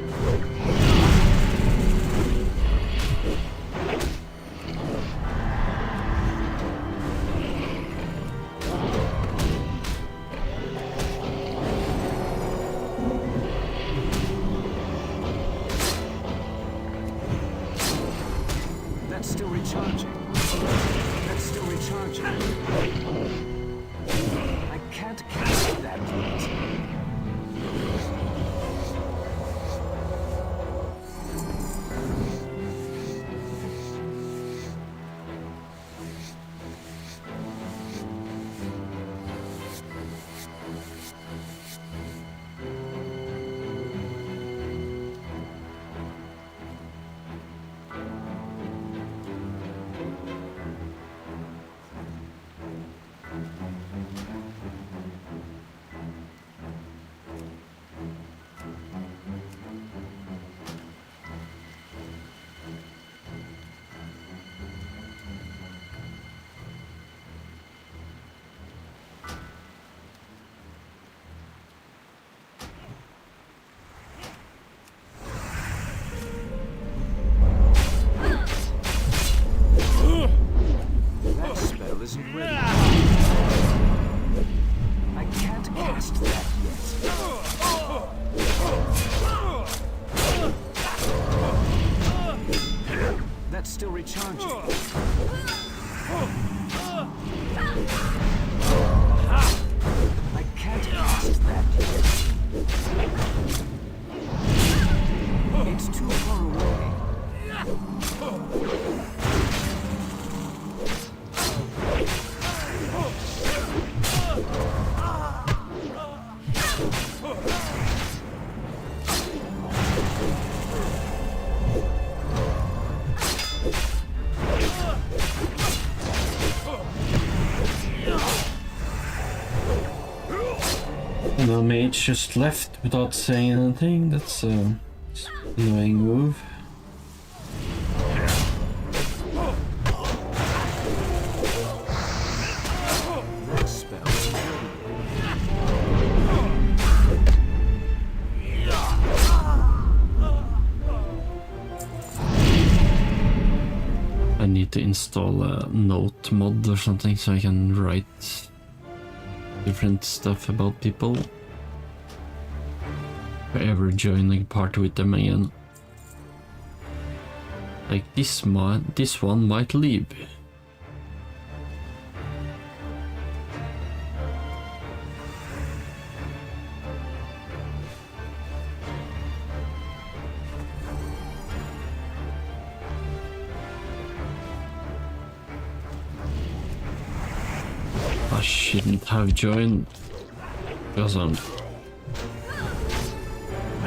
That's still recharging. That's still recharging. I can't cast that yet. That spell isn't ready. I can't cast that yet. That's still recharging. I can't cast that yet. It's too far away. The mage just left without saying anything. That's an annoying move. That spell isn't ready I need to install a note mod or something so I can write different stuff about people. If I ever join a party with them again. Like this one might leave. I shouldn't have joined because I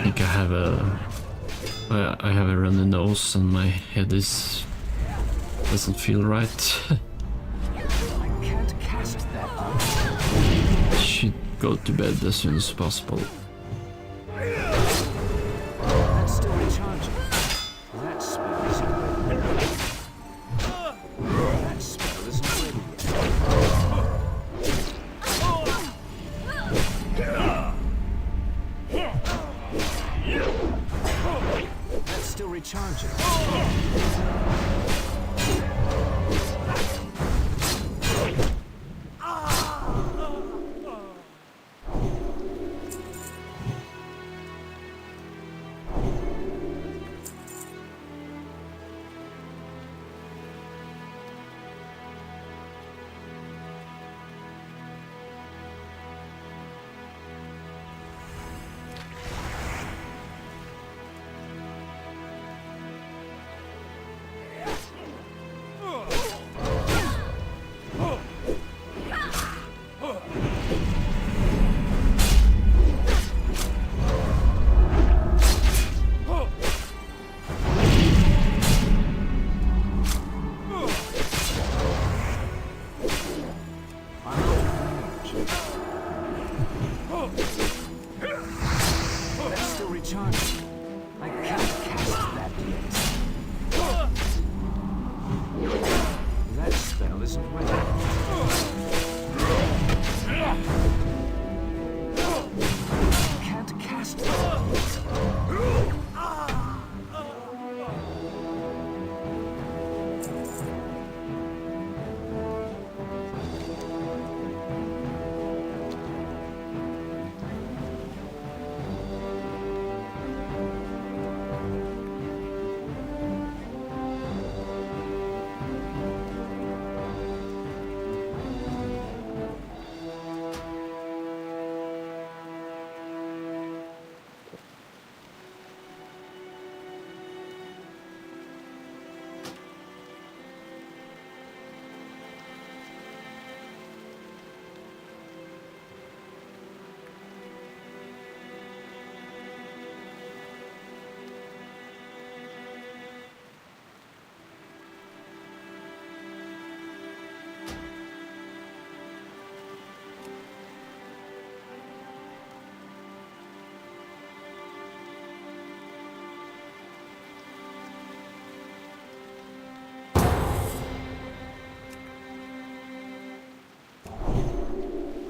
think I have a runny nose and my head doesn't feel right. I can't cast that up. I should go to bed as soon as possible. That's still recharging. That spell isn't ready. That spell isn't ready yet. That's still recharging. I can't cast that yet. That spell isn't ready. Can't cast that yet.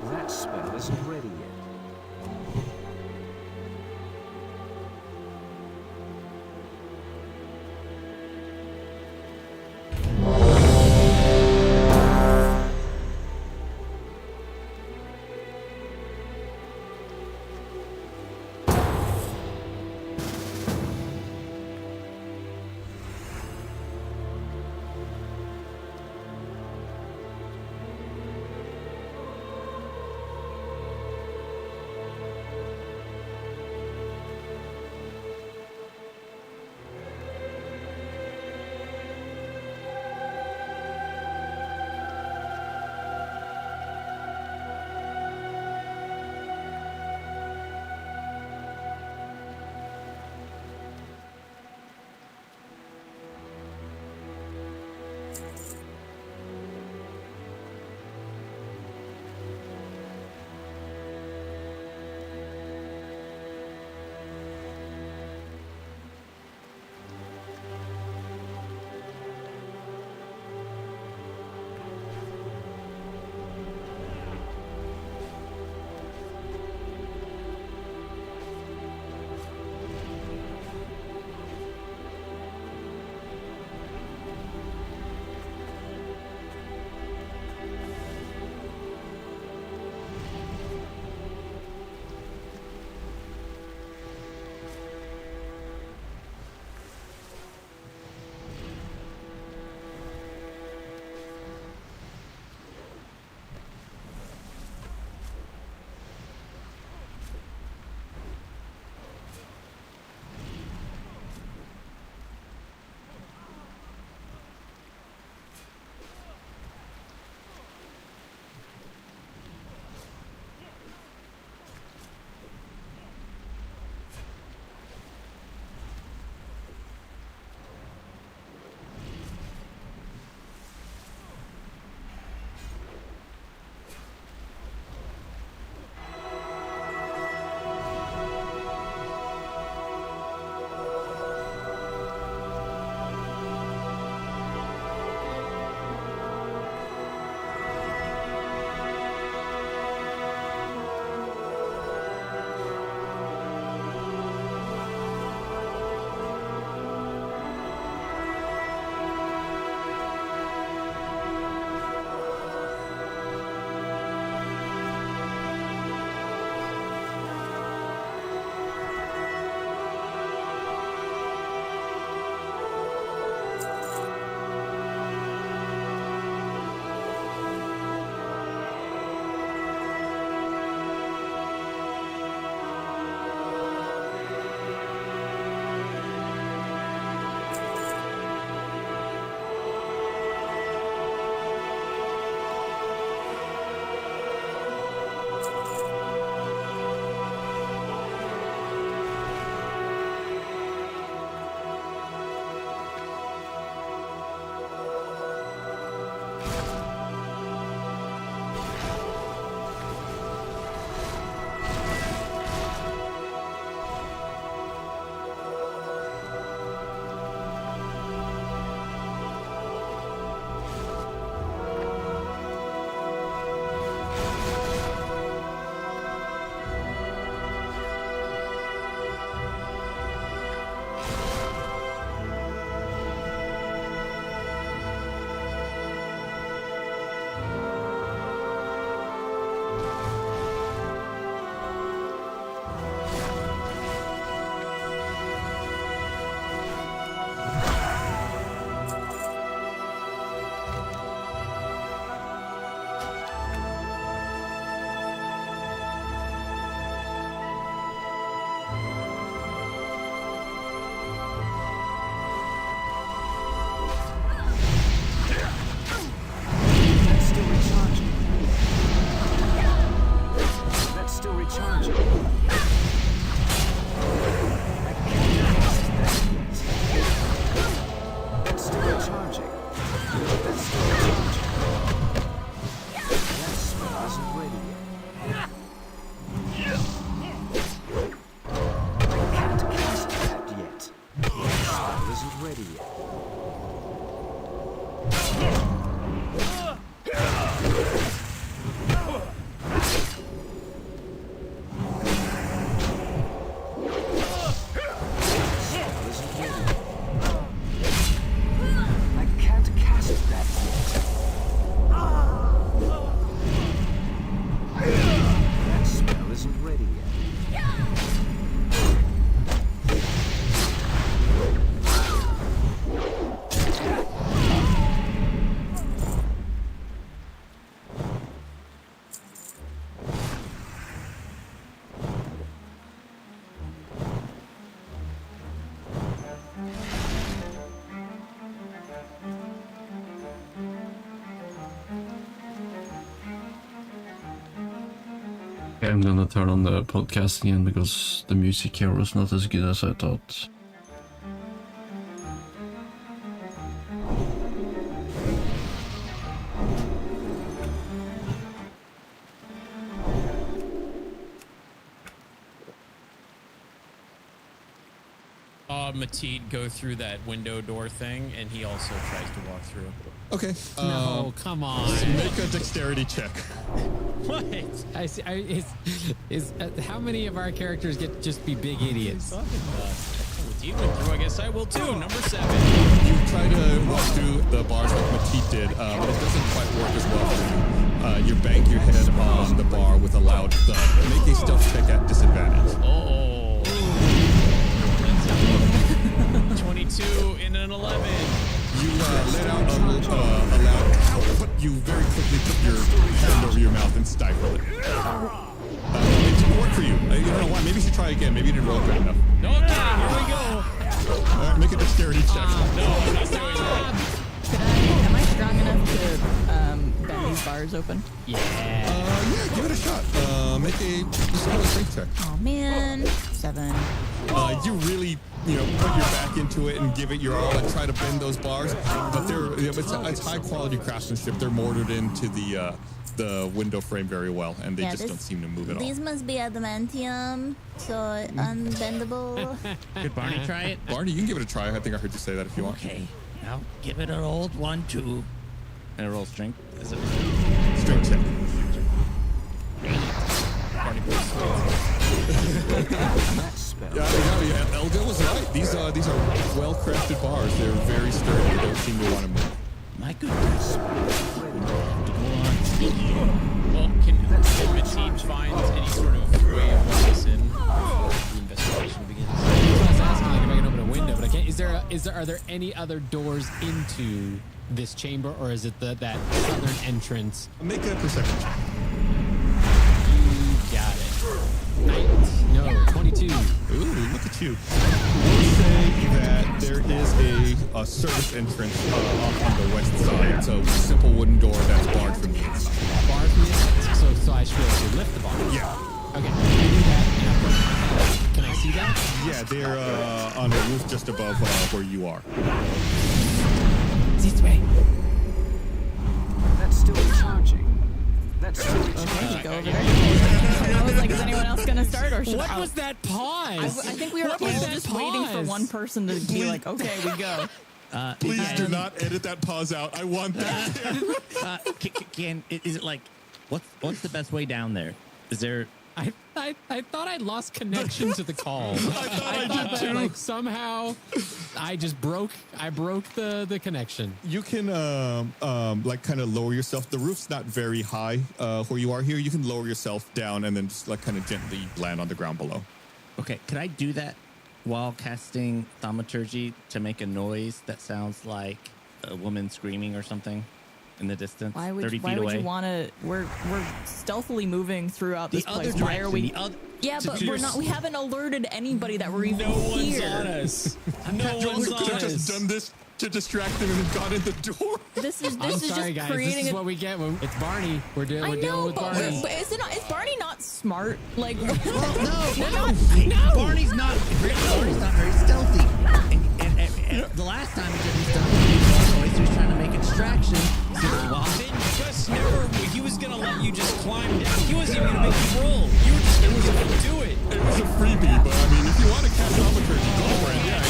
That spell isn't ready yet. can't cast that yet. The spell isn't ready yet. I can't cast that yet. That spell isn't ready yet. Okay, I'm gonna turn on the podcast again because the music here was not as good as I thought. Mateed go through that window door thing, and he also tries to walk through. Okay. No, come on. Make a dexterity check. What? I see. How many of our characters get to just be big idiots? Mateed went through. I guess I will too. Number 7. You try to walk through the bars like Mateed did, but it doesn't quite work as well for you. You bang your head on the bar with a loud thud. Make a stealth check at disadvantage. Oh. 22 and an 11. You let out a loud ow, but you very quickly put your hand over your mouth and stifle it. It didn't work for you. I don't know why. Maybe you should try again. Maybe you didn't roll good enough. Okay, here we go. All right, make a dexterity check. No, I'm not doing that. Am I strong enough to bend these bars open? Yeah, give it a shot. Make a strength check. Oh man, 7. You really, put your back into it and give it your all and try to bend those bars, but it's high quality craftsmanship. They're mortared into the window frame very well, and they just don't seem to move at all. These must be adamantium, so unbendable. Could Barney try it? Barney, you can give it a try. I think I heard you say that if you want. Okay, now give it an old 1, 2. And a roll strength. Is it strength check? Barney Yeah, Elga was right. These are well-crafted bars. They're very sturdy. They don't seem to want to move. My goodness. Well, can Mateed find any sort of way of letting us in before the investigation begins? I was asking like if I can open a window, but I can't. Are there any other doors into this chamber, or is it that southern entrance? Make a perception check. You got it. 22. Ooh, look at you. We'll say that there is a service entrance off on the west side. It's a simple wooden door that's barred from the inside. Barred from the inside? So I should be able to lift the bar? Yeah. Okay. I do that. Can I see that? Yeah, they're on the roof just above where you are. This way. That's still recharging. That's still recharging. Okay, go over there. I was like, is anyone else gonna start, or should What I? was that pause? I think we were all just waiting for one person to be like, okay, we go. Please do not edit that pause out. I want that. Is it like, what's the best way down there? Is there? I thought I lost connection to the call. I thought I did too. Like somehow, I broke the connection. You can like kind of lower yourself. The roof's not very high where you are here. You can lower yourself down and then just like kind of gently land on the ground below. Okay, could I do that while casting thaumaturgy to make a noise that sounds like a woman screaming or something in the distance? Why would 30 you, feet why would away? you want to? We're stealthily moving throughout this place. Other Why are we? direction, Yeah, but we're not. We haven't alerted anybody that we're even No one's here. on us. We could have just done this to distract them and got in the door. This is I'm sorry, just guys. creating. This is what we get when it's Barney. We're dealing with Barney. But is Barney not smart? Like, No, No. Barney's not very stealthy. And the last time he did his stuff, he was trying to make it distraction. Then Gus never, he was gonna let you just climb down. He wasn't even gonna make you roll. You were just gonna do it. It was a freebie, but I mean, if you want to cast thaumaturgy, go for it. Yeah,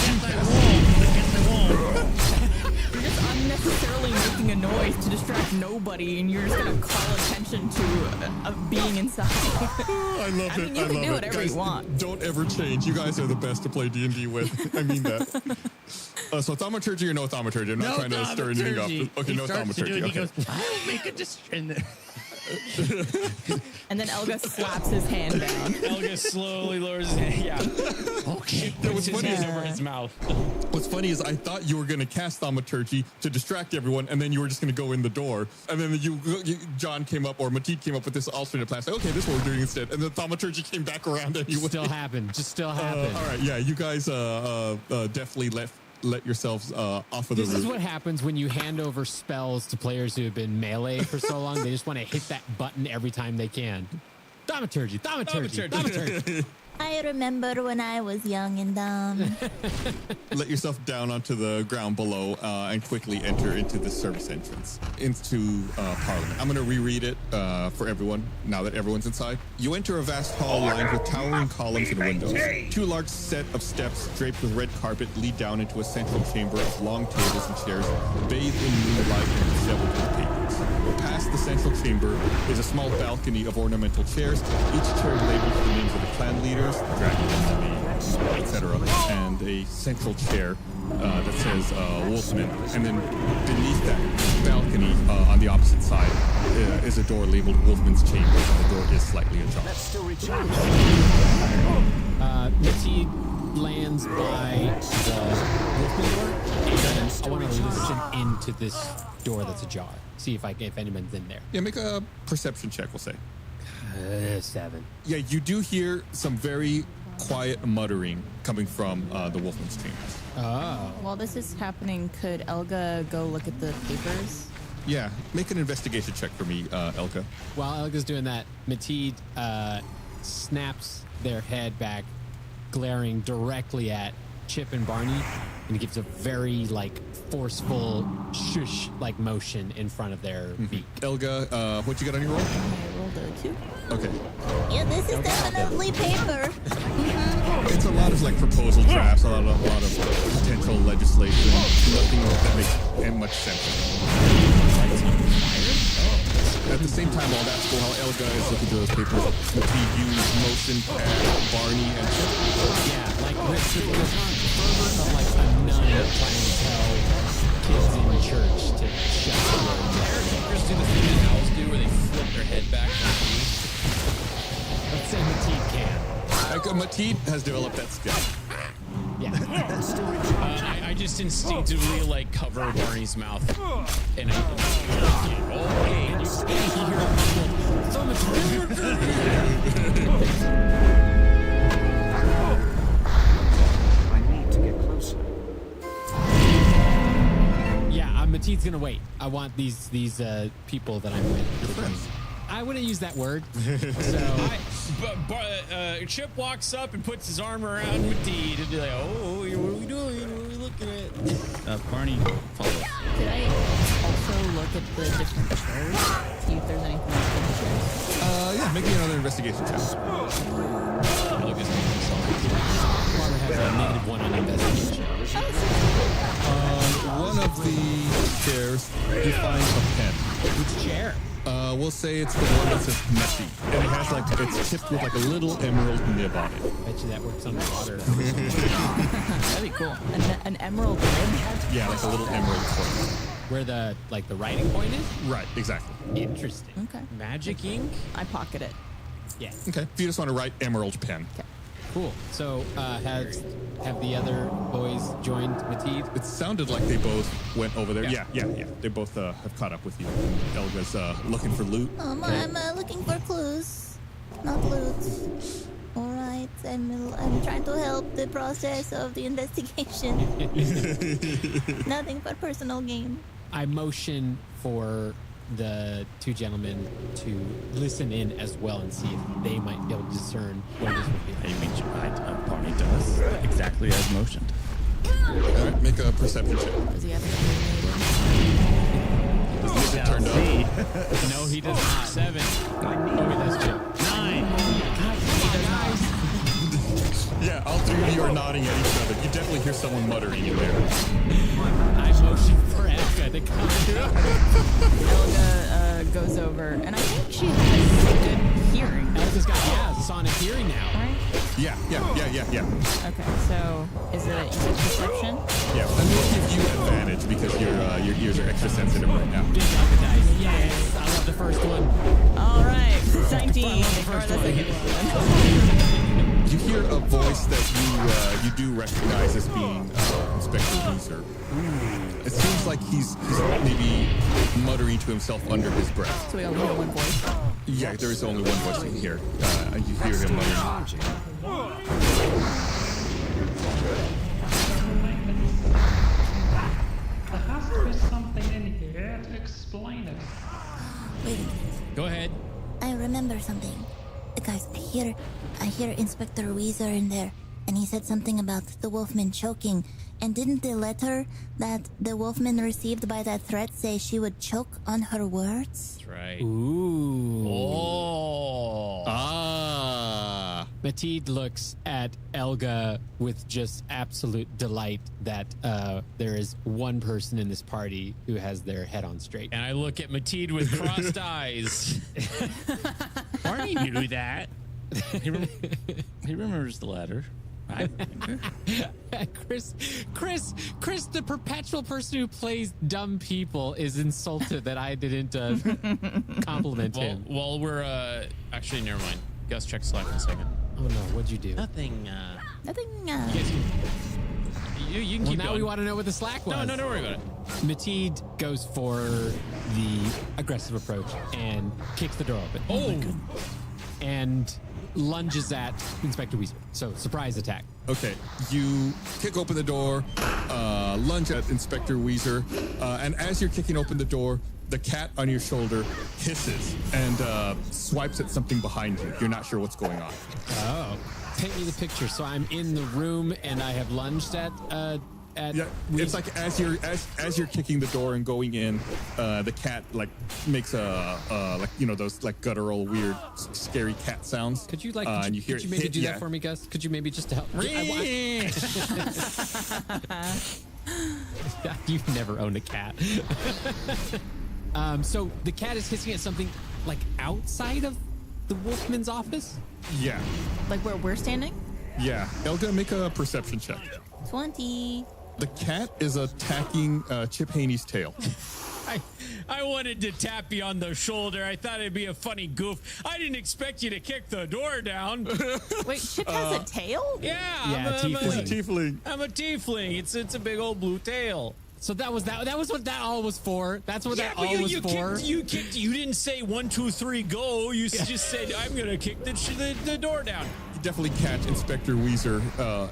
You're just unnecessarily making a noise to distract nobody, and you're just gonna call attention to a being inside. I love I mean, it. you I can love do it. whatever Guys, you want. Don't ever change. You guys are the best to play D&D with. I mean that. So thaumaturgy or no thaumaturgy? I'm not trying to stir anything up. Okay, He no starts to do thaumaturgy. it, He Okay. goes, I'll make a distraction. And then Elga slaps his hand down. Elga slowly lowers his hand. Yeah. Okay. Puts his hand over his mouth. What's funny is I thought you were going to cast thaumaturgy to distract everyone, and then you were just going to go in the door. And then John came up, or Mateed came up with this alternate plan. Like, okay, this is what we're doing instead. And the thaumaturgy came back around anyway. Still happened. Just still happened. All right, yeah, you guys definitely let yourselves off of the This roof. is what happens when you hand over spells to players who have been melee for so long. They just want to hit that button every time they can. Thaumaturgy, thaumaturgy, thaumaturgy. I remember when I was young and dumb. Let yourself down onto the ground below and quickly enter into the service entrance into Parliament. I'm going to reread it for everyone now that everyone's inside. You enter a vast hall lined with towering columns and windows. Two large set of steps draped with red carpet lead down into a central chamber of long tables and chairs bathed in moonlight and disheveled with papers. Past the central chamber is a small balcony of ornamental chairs, each chair labeled with the names of the clan leaders, the dragon enemy, etc., and a central chair that says Wolfman. And then beneath that balcony, on the opposite side, is a door labeled Wolfman's Chamber, and the door is slightly ajar. That's still recharged. Mateed lands by the Wolfman door, and I want to listen into this door that's ajar. See if anyone's in there. Yeah, make a perception check, we'll say. 7. Yeah, you do hear some very quiet muttering coming from the Wolfman's Chambers. Oh. While this is happening, could Elga go look at the papers? Yeah, make an investigation check for me, Elka. While Elga's doing that, Mateed snaps their head back, glaring directly at Chip and Barney, and he gives a very forceful shush motion in front of their feet. Elga, what you got on your roll? I rolled a 2. Okay. Yeah, this is definitely paper. It's a lot of proposal drafts, a lot of potential legislation. Nothing that makes much sense. At the same time, while that's cool, how Elga is looking through those papers, Mateed used motion at Barney and Chip. Yeah, with the fervor of a nun trying to tell kids in church to shut up. Caretakers do the thing that owls do where they flip their head back on the knees. Let's say Mateed can. Mateed has developed that skill. Yeah. I just instinctively cover Barney's mouth, and and you hear so much. I need to get closer. Yeah, Mateed's gonna wait. I want these people that I'm with. Your friends. I wouldn't use that word. Chip walks up and puts his arm around Mateed and be like, "Oh, what are we doing? What are we looking at?" Barney follows. Could I also look at the different chairs? See if there's anything else in the chairs? Yeah, make me another investigation check. Carter has a -1 on investigation. One of the chairs, you find a pen. Which chair? We'll say it's the one that says messy. And it has it's tipped with a little emerald nib on it. Bet you that works underwater. That'd be cool. An emerald nib? Yeah, a little emerald point. Where the writing point is? Right, exactly. Interesting. Okay. Magic ink? I pocket it. Yeah. Okay, if you just want to write emerald pen. Okay. Cool. So have the other boys joined Mateed? It sounded like they both went over there. Yeah. They both have caught up with you. Elga's looking for loot. I'm looking for clues, not loot. All right, I'm trying to help the process of the investigation. Nothing but personal gain. I motion for the two gentlemen to listen in as well and see if they might be able to discern where this would be. Barney does exactly as motioned. All right, make a perception check. Does he have any it turned up. No, he does not. 7. Oh, wait, that's Jim. 9. Yeah, all three of you are nodding at each other. You definitely hear someone muttering in there. I motion for Elga to come through. Elga goes over, and I think she has good hearing. Elga's got sonic hearing now. Right? Yeah. Okay, so is it perception? Yeah, I'm gonna give you advantage because your ears are extra sensitive right now. Big Elga dice. Yes, I love the first one. All right, 19. Ignore the second one. You hear a voice that you do recognize as being Inspector Weezer. It seems like he's maybe muttering to himself under his breath. So we only hear one voice. Yeah, there is only one voice in here. You hear him muttering. Perhaps there's something in here to explain it. Wait a minute. Go ahead. I remember something. Guys, I hear Inspector Weezer in there, and he said something about the Wolfman choking. And didn't the letter that the Wolfman received by that threat say she would choke on her words? That's right. Ooh. Oh. Ah. Mateed looks at Elga with just absolute delight that there is one person in this party who has their head on straight. And I look at Mateed with crossed eyes. Barney knew that. He remembers the letter. I Chris, the perpetual person who plays dumb people is insulted that I didn't compliment him. Well, we're actually never mind. Gus, check Slack in a second. Oh no, what'd you do? Nothing. Nothing. You can Well, keep now going. we want to know what the Slack was. No, don't worry about it. Mateed goes for the aggressive approach and kicks the door open. Oh, and lunges at Inspector Weezer. So surprise attack. Okay, you kick open the door, lunge at Inspector Weezer, and as you're kicking open the door, the cat on your shoulder hisses and swipes at something behind you. You're not sure what's going on. Oh, paint me the picture. So I'm in the room and I have lunged at Yeah, it's like as you're kicking the door and going in, the cat like makes a like those like guttural weird scary cat sounds. Could you and you hear could you it maybe hit, do yeah. that for me, Gus? Could you maybe just help? You've never owned a cat. So the cat is hissing at something like outside of the Wolfman's office? Yeah. Like where we're standing? Yeah. Elga, make a perception check. 20. The cat is attacking Chip Haney's tail. I wanted to tap you on the shoulder. I thought it'd be a funny goof. I didn't expect you to kick the door down. Wait, Chip has a tail? Yeah, tiefling. I'm a tiefling. It's a big old blue tail. So that was what that all was for. That's what that all was for. You kicked. You didn't say 1, 2, 3, go. You just said I'm gonna kick the door down. You definitely catch Inspector Weezer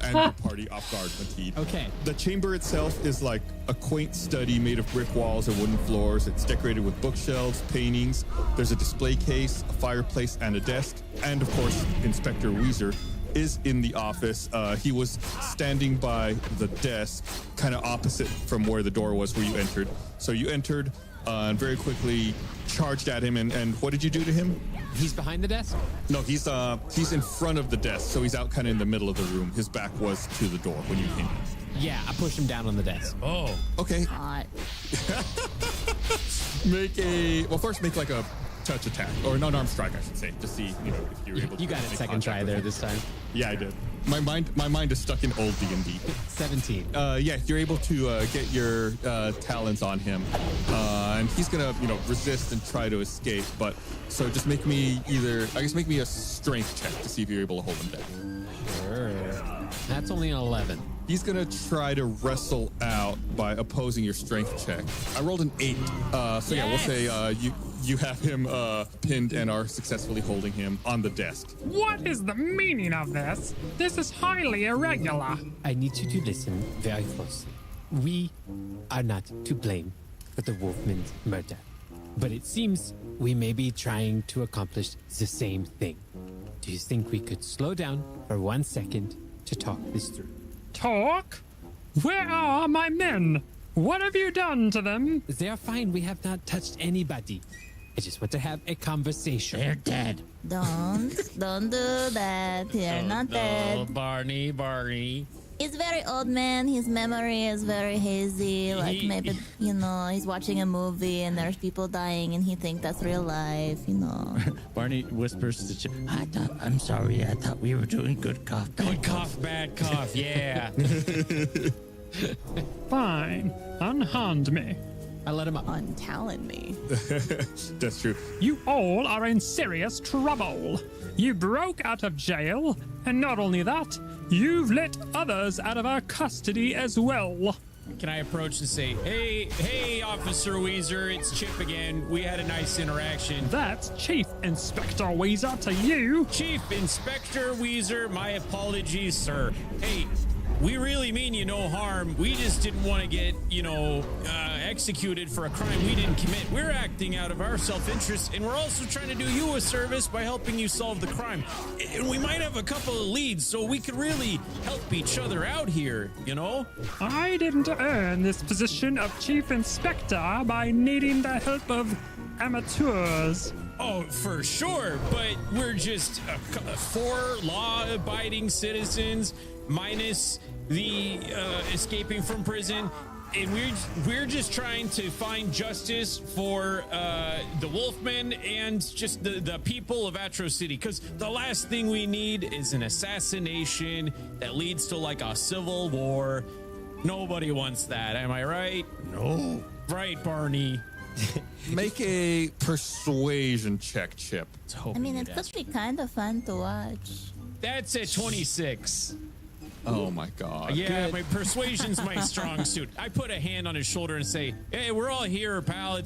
and your party off guard, Mateed. Okay. The chamber itself is like a quaint study made of brick walls and wooden floors. It's decorated with bookshelves, paintings. There's a display case, a fireplace, and a desk. And of course, Inspector Weezer is in the office. He was standing by the desk, kind of opposite from where the door was where you entered. So you entered and very quickly charged at him. And what did you do to him? He's behind the desk? No, he's in front of the desk, so he's out kind of in the middle of the room. His back was to the door when you came in. Yeah, I pushed him down on the desk. Oh. Okay. Hot. First make like a touch attack, or an unarmed strike, I should say, to see if you're able to. You got it make second contact try with there him. this time. Yeah, I did. My mind is stuck in old D&D. 17. Yeah, you're able to get your talons on him, and he's gonna resist and try to escape. But so just make me a strength check to see if you're able to hold him down. Sure. That's only an 11. He's gonna try to wrestle out by opposing your strength check. I rolled an 8, so yeah, we'll say you have him pinned and are successfully holding him on the desk. What is the meaning of this? This is highly irregular. I need you to listen very closely. We are not to blame for the Wolfman's murder, but it seems we may be trying to accomplish the same thing. Do you think we could slow down for 1 second to talk this through? Talk? Where are my men? What have you done to them? They are fine. We have not touched anybody. I just want to have a conversation. They're dead. Don't do that. They're not dead. Barney. He's very old man. His memory is very hazy. Like maybe, he's watching a movie and there's people dying and he thinks that's real life, Barney whispers to Chip. I'm sorry. I thought we were doing good cough. Good cough, bad cough. Yeah. Fine. Unhand me. I let him up. Untalon me. That's true. You all are in serious trouble. You broke out of jail, and not only that, you've let others out of our custody as well. Can I approach and say, hey, Officer Weezer, it's Chip again. We had a nice interaction. That's Chief Inspector Weezer to you. Chief Inspector Weezer, my apologies, sir. Hey, we really mean you no harm. We just didn't want to get, executed for a crime we didn't commit. We're acting out of our self-interest, and we're also trying to do you a service by helping you solve the crime. And we might have a couple of leads, so we could really help each other out here, I didn't earn this position of Chief Inspector by needing the help of amateurs. Oh, for sure, but we're just 4 law-abiding citizens, minus the escaping from prison, and we're just trying to find justice for the Wolfmen and just the people of Atro City, because the last thing we need is an assassination that leads to like a civil war. Nobody wants that, am I right? No. Right, Barney. Make a persuasion check, Chip. I mean, it could be kind of fun to watch. That's a 26. Oh my God. Yeah, my persuasion's my strong suit. I put a hand on his shoulder and say, "Hey, we're all here, pal.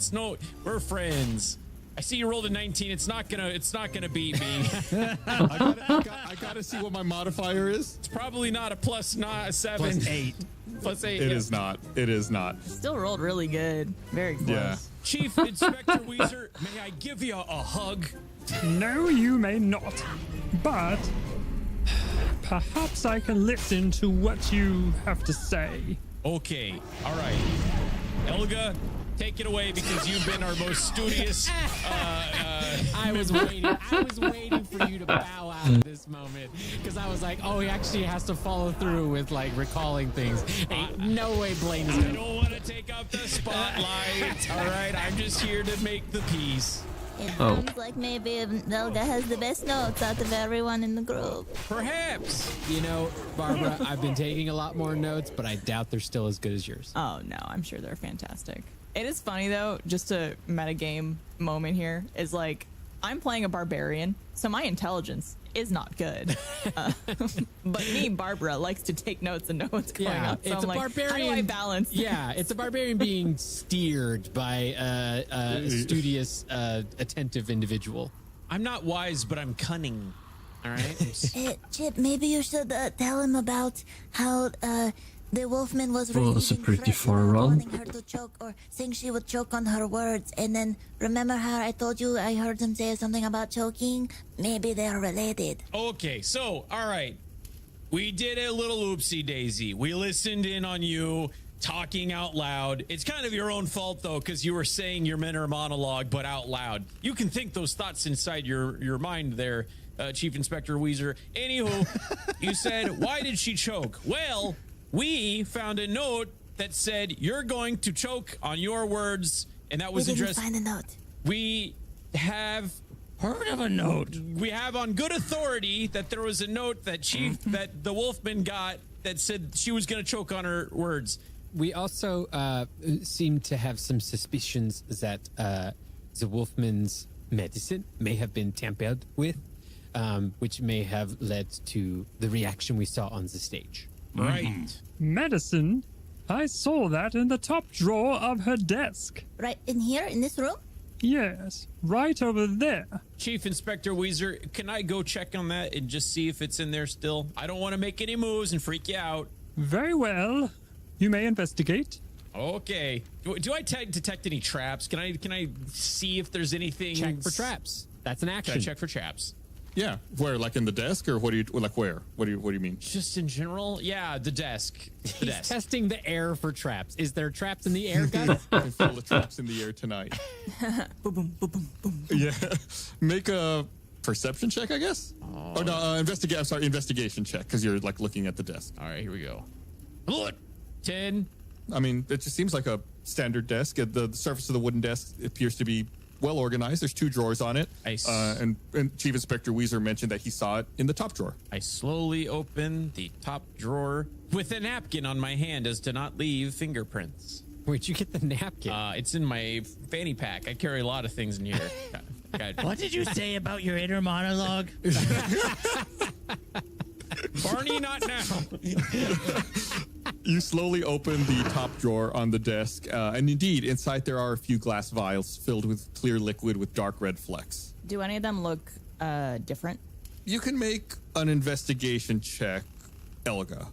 We're friends. I see you rolled a 19. It's not gonna beat me." I gotta see what my modifier is. It's probably not a +7. +8. +8. It is not. It is not. Still rolled really good. Very close. Yeah. Chief Inspector Weezer, may I give you a hug? No, you may not. But perhaps I can listen to what you have to say. Okay. All right. Elga, take it away because you've been our most studious. I was waiting for you to bow out of this moment because I was like, oh, he actually has to follow through with like recalling things. Ain't no way Blaine's I gonna. don't want to take up the spotlight. All right, I'm just here to make the peace. It sounds like maybe Velga has the best notes out of everyone in the group. Perhaps. Barbara, I've been taking a lot more notes, but I doubt they're still as good as yours. Oh, no, I'm sure they're fantastic. It is funny, though, just a metagame moment here is like, I'm playing a barbarian, so my intelligence is not good. But me, Barbara, likes to take notes and know what's going on. So it's I'm a like, barbarian. how do I balance? Yeah, it's a barbarian being steered by a studious, attentive individual. I'm not wise, but I'm cunning. All right. Chip, maybe you should tell him about how the Wolfman was Well, that's a pretty far run. wanting her to choke or saying she would choke on her words. And then remember how I told you I heard him say something about choking? Maybe they're related. Okay, so, all right. We did a little oopsie daisy. We listened in on you talking out loud. It's kind of your own fault, though, because you were saying your inner monologue, but out loud. You can think those thoughts inside your mind there, Chief Inspector Weezer. Anywho, you said, why did she choke? Well, we found a note that said you're going to choke on your words, and that was addressed. We didn't find a note. We have heard of a note. We have on good authority that there was a note that that the Wolfman got that said she was going to choke on her words. We also seem to have some suspicions that the Wolfman's medicine may have been tampered with, which may have led to the reaction we saw on the stage. Right. Medicine? I saw that in the top drawer of her desk. Right in here, in this room? Yes, right over there. Chief Inspector Weezer, can I go check on that and just see if it's in there still? I don't want to make any moves and freak you out. Very well. You may investigate. Okay. Do I detect any traps? Can I see if there's anything? Check for traps. That's an action. Can I check for traps? Yeah, where, like in the desk, or what do you like? Where? What do you mean? Just in general, yeah, the desk. The He's desk. testing the air for traps. Is there traps in the air, guys? I can feel the traps in the air tonight. Boom, boom, boom, boom, boom. Yeah, make a perception check, I guess. Oh no, investigation check because you're like looking at the desk. All right, here we go. Look, 10. I mean, it just seems like a standard desk. The surface of the wooden desk appears to be well organized. There's 2 drawers on it. And Chief Inspector Weezer mentioned that he saw it in the top drawer. I slowly open the top drawer with a napkin on my hand as to not leave fingerprints. Where'd you get the napkin? It's in my fanny pack. I carry a lot of things in here. What did you say about your inner monologue? Barney, not now. You slowly open the top drawer on the desk, and indeed, inside there are a few glass vials filled with clear liquid with dark red flecks. Do any of them look different? You can make an investigation check, Elga.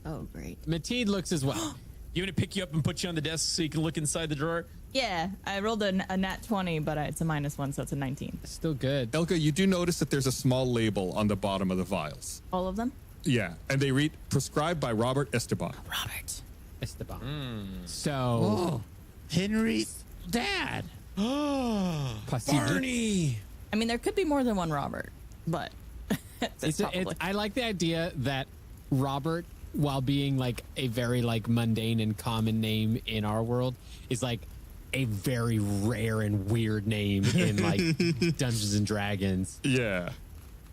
Oh, great. Mateed looks as well. You want to pick you up and put you on the desk so you can look inside the drawer? Yeah, I rolled a nat 20, but it's a -1, so it's a 19. Still good. Elga, you do notice that there's a small label on the bottom of the vials. All of them? Yeah, and they read prescribed by Robert Esteban. Robert Esteban. So, Oh, Henry's dad. Barney. I mean, there could be more than one Robert, but I like the idea that Robert, while being like a very like mundane and common name in our world, is like a very rare and weird name in like Dungeons and Dragons. Yeah.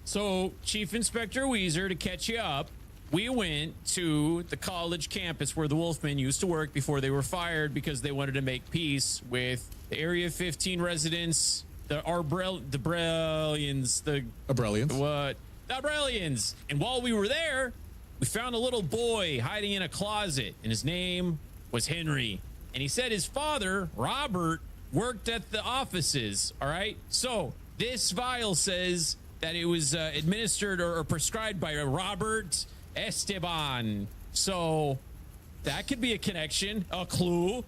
So, Chief Inspector Weezer, to catch you up, we went to the college campus where the Wolfmen used to work before they were fired because they wanted to make peace with the Area 15 residents, the Abrelians, the Abrelians. And while we were there, we found a little boy hiding in a closet, and his name was Henry. And he said his father, Robert, worked at the offices. All right. So this vial says that it was administered or prescribed by Robert Esteban. So that could be a connection, a clue.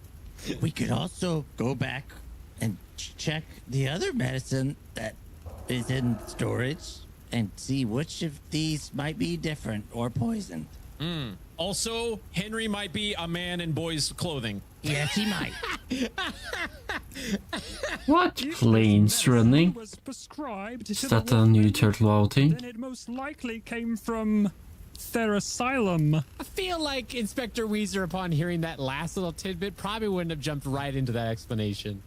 We could also go back and check the other medicine that is in storage and see which of these might be different or poisoned. Also, Henry might be a man in boys' clothing. Yes, he might. What? Planes running? Was prescribed Is to that the a new Wolfmen, Turtle WoW thing? then it most likely came from their asylum. I feel like Inspector Weezer, upon hearing that last little tidbit, probably wouldn't have jumped right into that explanation.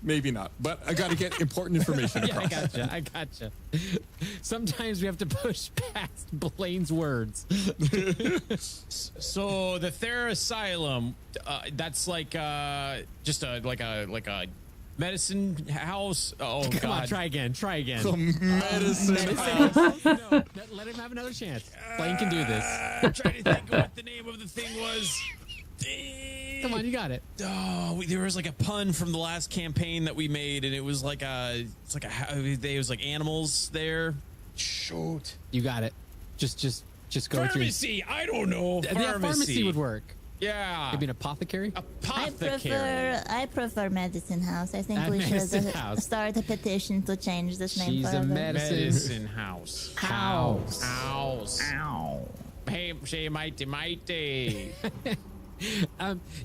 Maybe not, but I got to get important information across. I gotcha. Sometimes we have to push past Blaine's words. So the Thera Asylum, that's like just like a medicine house. Oh, Come God. on, try again. Medicine house. No, let him have another chance. Blaine can do this. I'm trying to think of what the name of the thing was. Come on, you got it. Oh, there was like a pun from the last campaign that we made, and it was like it was like animals there. Shoot, you got it. Just go pharmacy. I don't know. Pharmacy would work. Yeah, maybe an apothecary. I prefer medicine house. I think we should start a petition to change this name. She's forever. a medicine house. House. Ow. Hey, say mighty.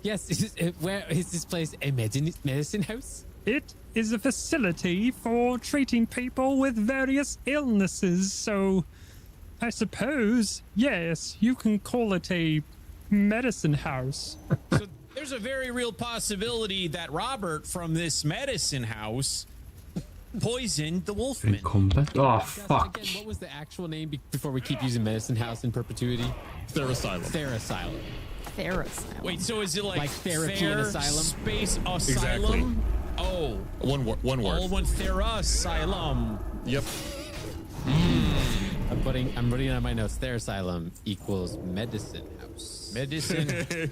Yes. Where is this place? A medicine house? It is a facility for treating people with various illnesses, so I suppose, yes, you can call it a medicine house. So there's a very real possibility that Robert from this medicine house poisoned the Wolfmen. Combat? Oh, fuck. Again, what was the actual name before we keep using medicine house in perpetuity? Therasylum. Therasylum. Wait, so is it like therapy and asylum? Space asylum? Exactly. Oh. One word. All one Therasylum. Yep. I'm putting it on my notes. Therasylum equals medicine house. Medicine.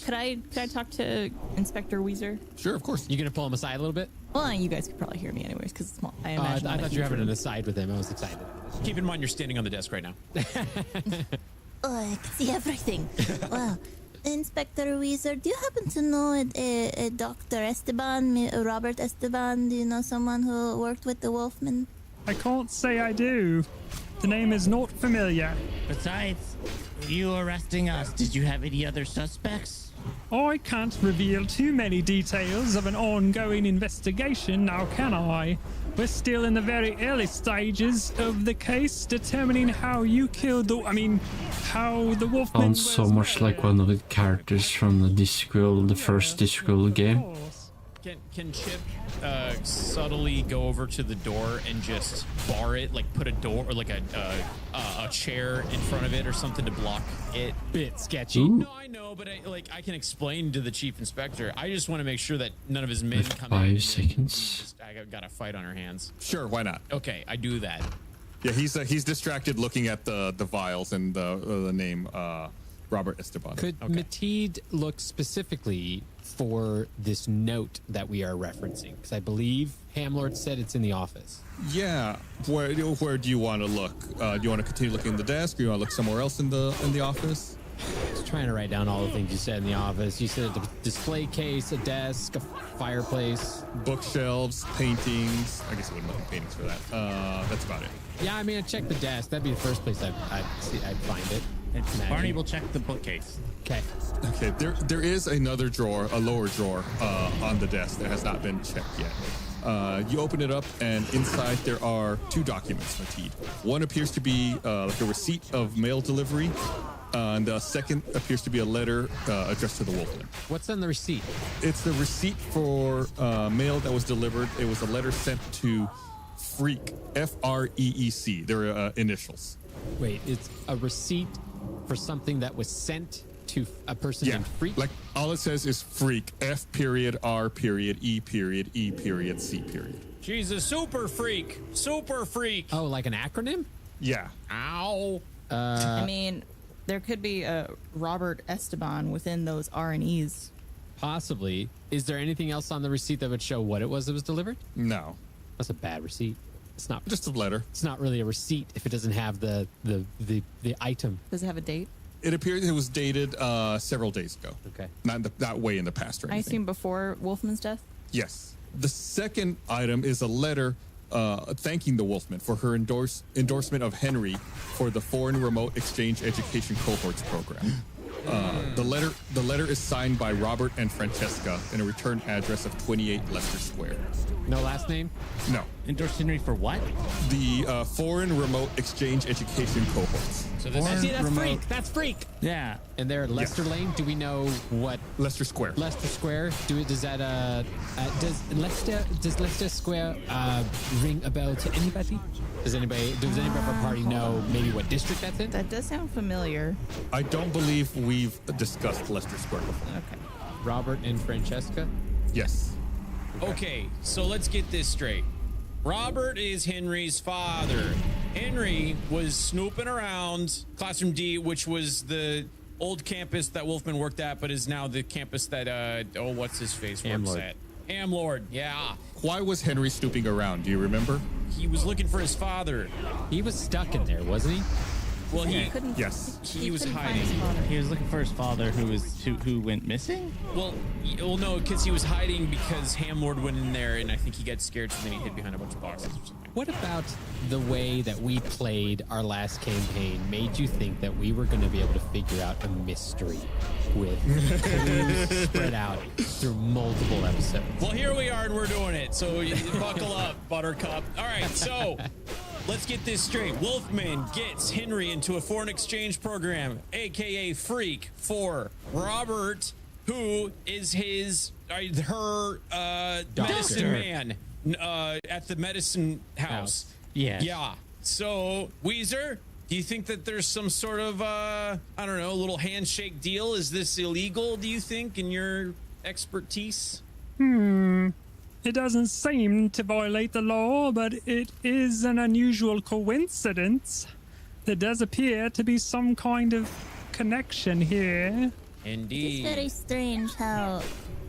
Could I talk to Inspector Weezer? Sure, of course. You gonna pull him aside a little bit? Well, you guys could probably hear me anyways because it's small. I I imagine. thought you were having an aside with him. I was excited. Keep in mind you're standing on the desk right now. Oh, I can see everything. Wow. Inspector Weezer, do you happen to know Dr. Esteban, Robert Esteban? Do you know someone who worked with the Wolfmen? I can't say I do. The name is not familiar. Besides, you arresting us, did you have any other suspects? I can't reveal too many details of an ongoing investigation, now can I? We're still in the very early stages of the case, determining how you killed how the Wolfman Sounds so much like one of the characters from the first Discworld game. Can Chip subtly go over to the door and just bar it, like put a door or like a chair in front of it or something to block it? Bit sketchy. Ooh. No, I know, but I can explain to the chief inspector. I just want to make sure that none of his men With come 5 in. seconds. I got a fight on our hands. Sure, why not? Okay, I do that. Yeah, he's distracted looking at the vials and the name Robert Esteban. Could Mateed look specifically for this note that we are referencing? Because I believe Hamlord said it's in the office. Yeah. Where do you want to look? Do you want to continue looking in the desk, or do you want to look somewhere else in the office? I was trying to write down all the things you said in the office. You said a display case, a desk, a fireplace, bookshelves, paintings. I guess I wouldn't look at paintings for that. That's about it. Yeah, I mean, I checked the desk. That'd be the first place I'd find it. Barney will check the bookcase. Okay. Okay. There is another drawer, a lower drawer, on the desk that has not been checked yet. You open it up, and inside there are 2 documents, Mateed. One appears to be like a receipt of mail delivery, and the second appears to be a letter addressed to the Wolfman. What's on the receipt? It's the receipt for mail that was delivered. It was a letter sent to Freak, Freec. Their initials. Wait, it's a receipt for something that was sent to a person named Freak? Like all it says is Freak, F period, R period, E period, E period, C period. She's a super freak. Super freak. Oh, like an acronym? Yeah. Ow. I mean, there could be a Robert Esteban within those R&Es. Possibly. Is there anything else on the receipt that would show what it was that was delivered? No. That's a bad receipt. It's not just a letter. It's not really a receipt if it doesn't have the item. Does it have a date? It appears it was dated several days ago. Okay. Not way in the past or anything. I assume before Wolfman's death? Yes. The second item is a letter thanking the Wolfman for her endorsement of Henry for the Foreign Remote Exchange Education Cohorts program. The letter is signed by Robert and Francesca in a return address of 28 Leicester Square. No last name? No. Endorsed Henry for what? The Foreign Remote Exchange Education Cohorts. So this that's Freak. That's Freak. Yeah. And they're at Leicester Lane. Do we know what? Leicester Square. Leicester Square. Does Leicester Square ring a bell to anybody? Does anybody from our party know maybe what district that's in? That does sound familiar. I don't believe we've discussed Leicester Square before. Okay. Robert and Francesca? Yes. Okay, so let's get this straight. Robert is Henry's father. Henry was snooping around Classroom D, which was the old campus that Wolfman worked at, but is now the campus that, what's his face works at? Hamlord, yeah. Why was Henry snooping around? Do you remember? He was looking for his father. He was stuck in there, wasn't he? Well, he was hiding. He was looking for his father, who went missing. Well, no, because he was hiding because Hamlord went in there, and I think he got scared, so then he hid behind a bunch of boxes or something. What about the way that we played our last campaign made you think that we were going to be able to figure out a mystery with clues spread out through multiple episodes? Well, here we are, and we're doing it. So buckle up, Buttercup. All right, so let's get this straight. Wolfman gets Henry into a foreign exchange program, aka Freak, for Robert, who is her medicine man at the medicine house. Yes. Yeah. So, Weezer, do you think that there's some sort of, I don't know, little handshake deal? Is this illegal, do you think, in your expertise? It doesn't seem to violate the law, but it is an unusual coincidence. There does appear to be some kind of connection here. Indeed. It's very strange how,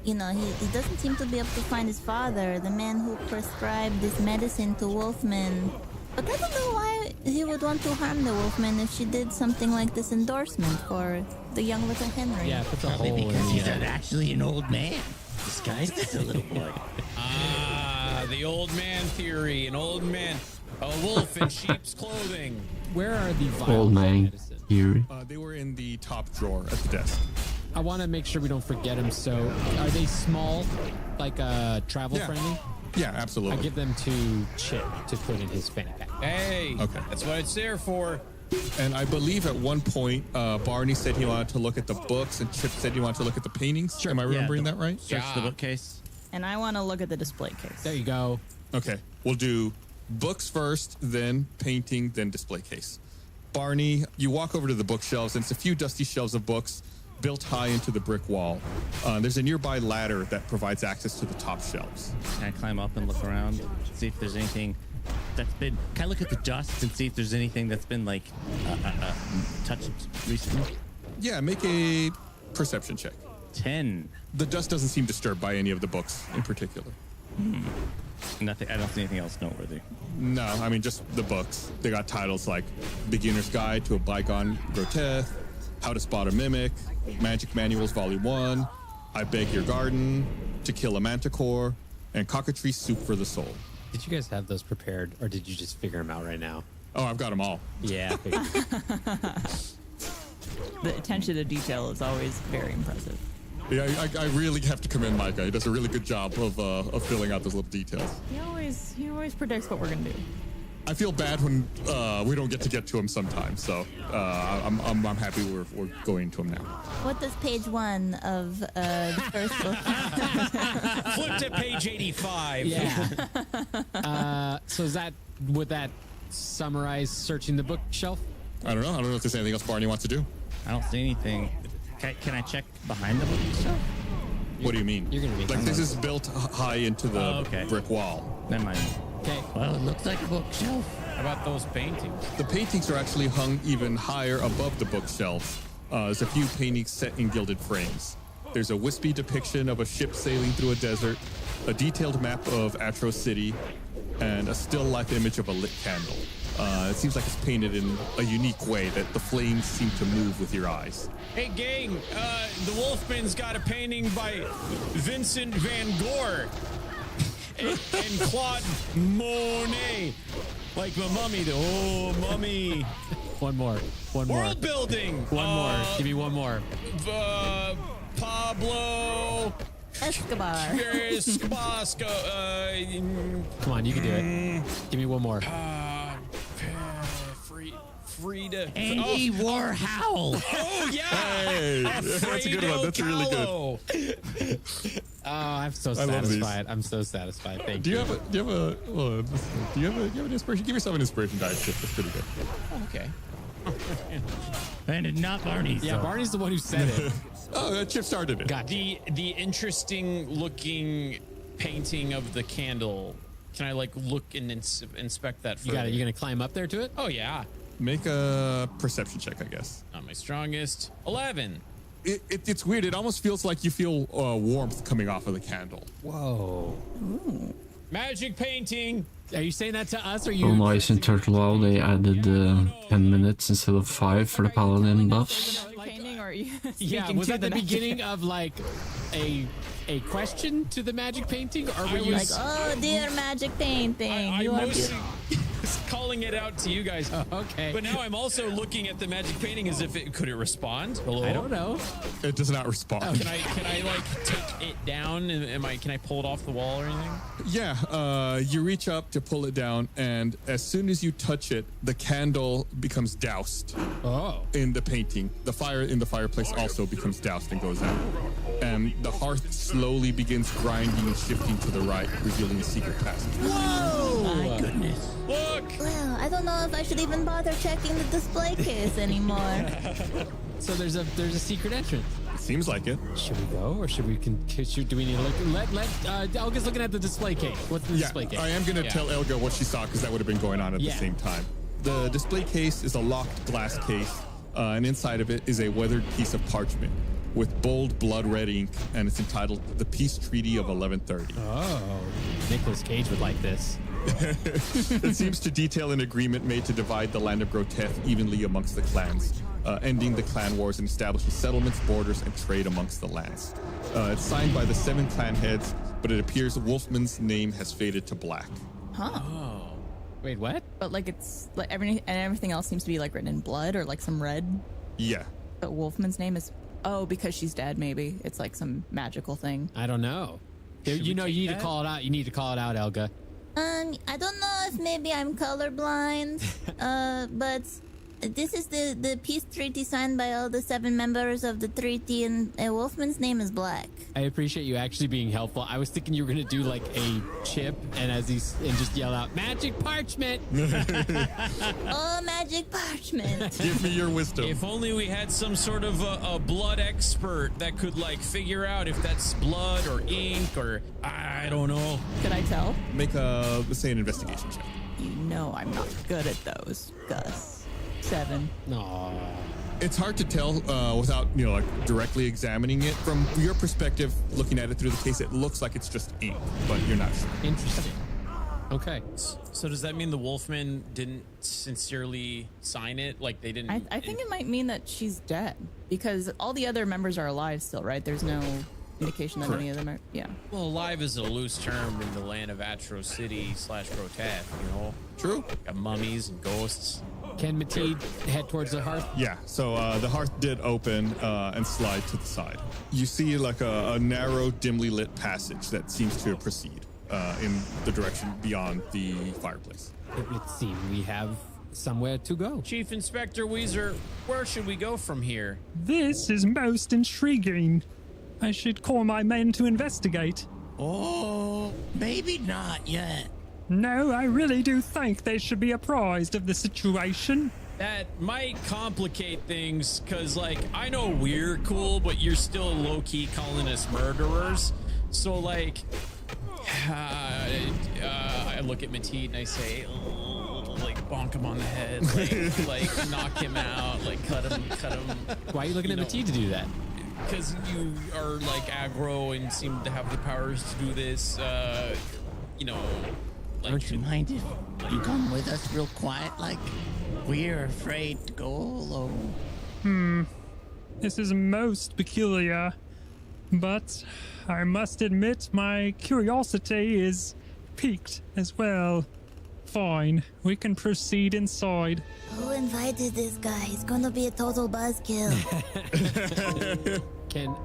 he doesn't seem to be able to find his father, the man who prescribed this medicine to Wolfman. But I don't know why he would want to harm the Wolfman if she did something like this endorsement for the young little Henry. Yeah, puts a Probably hole because in he's the actually an old man disguised as a little boy. The old man theory, an old man. A wolf in sheep's clothing. Where are the vials Old of man medicine? here. They were in the top drawer at the desk. I want to make sure we don't forget them. So, are they small, like travel friendly? Yeah, absolutely. I give them to Chip to put in his fanny pack. Hey, Okay. that's what it's there for. And I believe at one point, Barney said he wanted to look at the books, and Chip said he wanted to look at the paintings. Sure. Am I remembering that right? Search the bookcase. And I want to look at the display case. There you go. Okay, we'll do books first, then painting, then display case. Barney, you walk over to the bookshelves, and it's a few dusty shelves of books built high into the brick wall. There's a nearby ladder that provides access to the top shelves. Can I climb up and look around, see if there's anything that's been? Can I look at the dust and see if there's anything that's been like touched recently? Yeah, make a perception check. 10. The dust doesn't seem disturbed by any of the books in particular. Nothing. I don't see anything else noteworthy. No, I mean just the books. They got titles like Beginner's Guide to a Bygone Groteth, How to Spot a Mimic, Magic Manuals Volume 1, I Beg Your Garden, To Kill a Manticore, and Cockatrice Soup for the Soul. Did you guys have those prepared, or did you just figure them out right now? Oh, I've got them all. Yeah. The attention to detail is always very impressive. Yeah, I really have to commend Micah. He does a really good job of filling out those little details. He always predicts what we're gonna do. I feel bad when we don't get to him sometimes, so I'm happy we're going to him now. What does page 1 of the first book? Flip to page 85. Yeah. So would that summarize searching the bookshelf? I don't know if there's anything else Barney wants to do. I don't see anything. Can I check behind the bookshelf? What do you mean? You're gonna be like this is built high into the brick wall. Never mind. Okay. Well, it looks like a bookshelf. How about those paintings? The paintings are actually hung even higher above the bookshelves. There's a few paintings set in gilded frames. There's a wispy depiction of a ship sailing through a desert, a detailed map of Atro City, and a still life image of a lit candle. It seems like it's painted in a unique way that the flames seem to move with your eyes. Hey, gang, the Wolfman's got a painting by Vincent van Gogh and Claude Monet. Like my mummy, though. Oh, mummy. One more. World building. One more. Give me one more. Pablo Escobar. Come on, you can do it. Give me one more. Frida. Andy Warhol. Oh, yeah. Hey, that's a good one. That's really good. Oh, I'm so satisfied. I'm so satisfied. Thank you. Do you have an inspiration? Give yourself an inspiration dice tip. That's pretty good. Okay. And not Barney's. Yeah, Barney's the one who said it. Oh, Chip started it. Got The interesting looking painting of the candle. Can I look and inspect that? You got it. You gonna climb up there to it? Oh yeah. Make a perception check, I guess. Not my strongest. 11. It's weird. It almost feels like you feel warmth coming off of the candle. Whoa. Ooh. Magic painting. Are you saying that to us, or you? Oh, nice. In Turtle WoW, they added 10 minutes instead of 5 for the paladin buffs. Painting, or are you Yeah, speaking was to that the magic? beginning of a question to the magic painting, or were you Like, oh dear, magic painting. I You are mostly was calling it out to you guys. okay? But now I'm also looking at the magic painting as if could it respond? Hello? I don't know. It does not respond. Can I take it down? Can I pull it off the wall or anything? Yeah, you reach up to pull it down, and as soon as you touch it, the candle becomes doused. Oh. In the painting, the fire in the fireplace also becomes doused and goes out, and the hearth slowly begins grinding and shifting to the right, revealing a secret passage. Whoa! My goodness. Look! Well, I don't know if I should even bother checking the display case anymore. So there's a secret entrance. It seems like it. Should we go, or should we do we need to look? Let Elga's looking at the display case. What's the display case? I am going to tell Elga what she saw because that would have been going on at the same time. The display case is a locked glass case, and inside of it is a weathered piece of parchment with bold blood red ink, and it's entitled "The Peace Treaty of 1130." Oh, Nicolas Cage would like this. It seems to detail an agreement made to divide the land of Groteth evenly amongst the clans, ending the clan wars and establishing settlements, borders, and trade amongst the lands. It's signed by the 7 clan heads, but it appears Wolfman's name has faded to black. Huh. Wait, what? But like it's like everything else seems to be like written in blood or like some red. Yeah. But Wolfman's name is because she's dead. Maybe it's like some magical thing. I don't know. You need to call it out. You need to call it out, Elga. I don't know if maybe I'm colorblind, but this is the peace treaty signed by all the 7 members of the treaty, and Wolfman's name is Black. I appreciate you actually being helpful. I was thinking you were gonna do like a chip and just yell out magic parchment. Oh, magic parchment! Give me your wisdom. If only we had some sort of a blood expert that could like figure out if that's blood or ink or I don't know. Could I tell? Make say an investigation check. You know I'm not good at those, Gus. 7. No. It's hard to tell without like directly examining it. From your perspective, looking at it through the case, it looks like it's just ink, but you're not sure. Interesting. Okay. So does that mean the Wolfman didn't sincerely sign it? Like they didn't? I think it might mean that she's dead because all the other members are alive still, right? There's no indication that any of them are. Yeah. Well, alive is a loose term in the land of Atro City / Groteth, True. Got mummies and ghosts. Can Mateed head towards the hearth? Yeah, so the hearth did open and slide to the side. You see like a narrow, dimly lit passage that seems to proceed in the direction beyond the fireplace. It would seem we have somewhere to go. Chief Inspector Weezer, where should we go from here? This is most intriguing. I should call my men to investigate. Oh, maybe not yet. No, I really do think they should be apprised of the situation. That might complicate things, because, like, I know we're cool, but you're still low-key calling us murderers. So, like, I look at Mateed and I say, like, bonk him on the head, like knock him out, like, cut him. Why are you looking at Mateed to do that? Because you are, like, aggro and seem to have the powers to do this, like, Don't you mind if you come with us real quiet, like we're afraid to go alone? This is most peculiar, but I must admit my curiosity is piqued as well. Fine, we can proceed inside. Who invited this guy? He's gonna be a total buzzkill. Can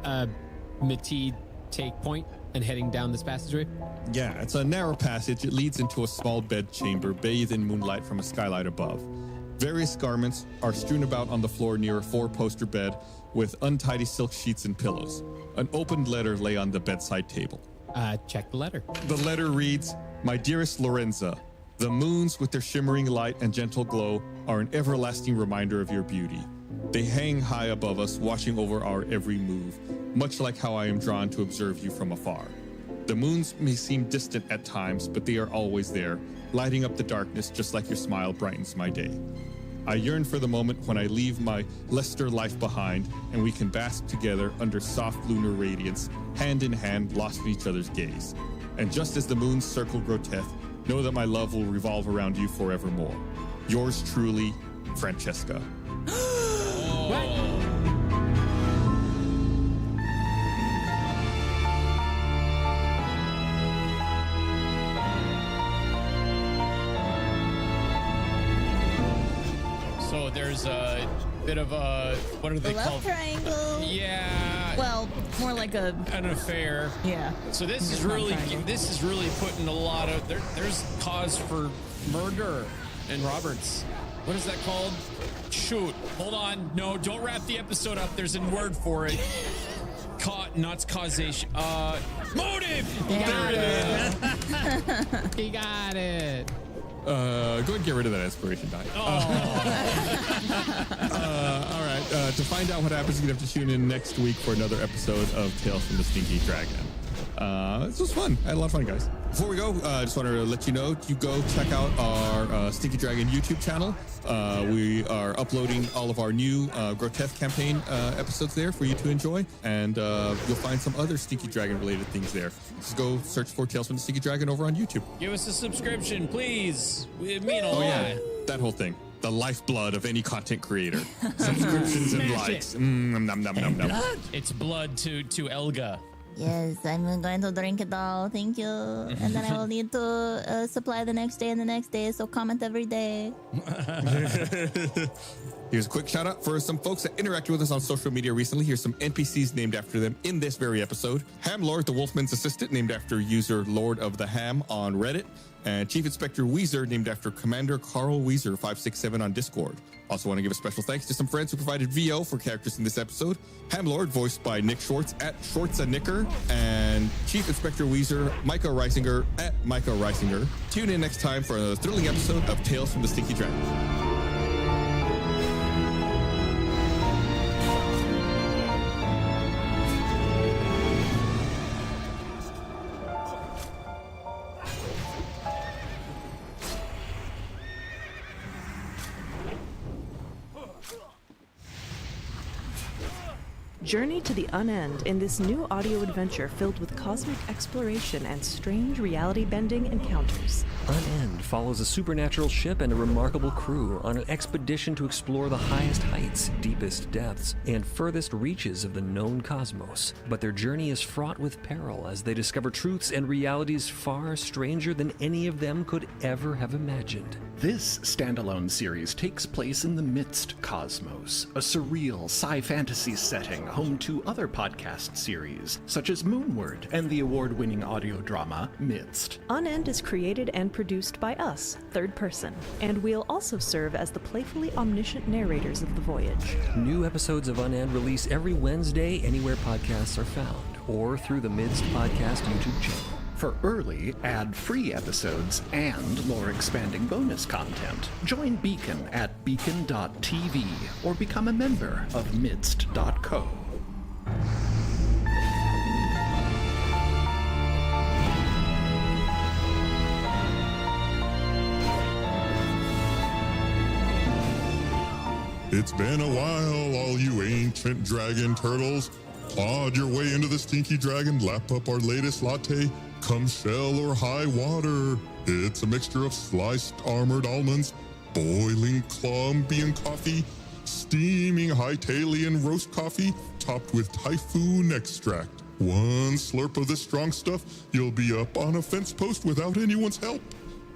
Mateed take point and heading down this passageway? Yeah, it's a narrow passage. It leads into a small bed chamber bathed in moonlight from a skylight above. Various garments are strewn about on the floor near a 4-poster bed with untidy silk sheets and pillows. An opened letter lay on the bedside table. Check the letter. The letter reads, "My dearest Lorenza, the moons with their shimmering light and gentle glow are an everlasting reminder of your beauty. They hang high above us, watching over our every move, much like how I am drawn to observe you from afar. The moons may seem distant at times, but they are always there, lighting up the darkness just like your smile brightens my day. I yearn for the moment when I leave my Leicester life behind and we can bask together under soft lunar radiance, hand in hand, lost in each other's gaze. And just as the moons circle Groteth, know that my love will revolve around you forevermore. Yours truly, Francesca." So there's a bit of a, what are they Love called? triangle. Yeah. Well, more like an affair. Yeah. So this is Love really triangle. putting a lot of there's cause for murder in Roberts. What is that called? Shoot. Hold on. No, don't wrap the episode up. There's a word for it. Not causation. Motive. Got it. He got it. Go ahead and get rid of that inspiration die. All right. To find out what happens, you're going to have to tune in next week for another episode of Tales from the Stinky Dragon. This was fun. I had a lot of fun, guys. Before we go, I just want to let you know, you go check out our Stinky Dragon YouTube channel. We are uploading all of our new Groteth campaign episodes there for you to enjoy. And you'll find some other Stinky Dragon related things there. Just go search for Tales from the Stinky Dragon over on YouTube. Give us a subscription, please. We mean a lot. Yeah, that whole thing. The lifeblood of any content creator. Subscriptions and likes. Nom, nom, nom, nom, nom. It's blood to Elga. Yes, I'm going to drink it all. Thank you. And then I will need to supply the next day and the next day. So comment every day. Here's a quick shout out for some folks that interacted with us on social media recently. Here's some NPCs named after them in this very episode. Ham Lord, the Wolfman's assistant, named after user Lord of the Ham on Reddit. And Chief Inspector Weezer, named after Commander Carl Weezer 567 on Discord. Also want to give a special thanks to some friends who provided VO for characters in this episode. Ham Lord, voiced by Nick Schwartz at Schwartz-a-Nicker, and Chief Inspector Weezer, Micah Reisinger at Micah Reisinger. Tune in next time for another thrilling episode of Tales from the Stinky Dragon. Journey to the Unend in this new audio adventure filled with cosmic exploration and strange reality-bending encounters. Unend follows a supernatural ship and a remarkable crew on an expedition to explore the highest heights, deepest depths, and furthest reaches of the known cosmos. But their journey is fraught with peril as they discover truths and realities far stranger than any of them could ever have imagined. This standalone series takes place in the Midst Cosmos, a surreal sci-fantasy setting home to other podcast series, such as Moonward and the award-winning audio drama Midst. Unend is created and produced by us, Third Person, and we'll also serve as the playfully omniscient narrators of the voyage. New episodes of Unend release every Wednesday anywhere podcasts are found, or through the Midst Podcast YouTube channel. For early, ad-free episodes and lore-expanding bonus content, join Beacon at beacon.tv or become a member of midst.co. It's been a while, all you ancient dragon turtles. Plod your way into the Stinky Dragon, lap up our latest latte, come shell or high water. It's a mixture of sliced armored almonds, boiling Colombian coffee, steaming Hytalian roast coffee, topped with typhoon extract. One slurp of this strong stuff, you'll be up on a fence post without anyone's help.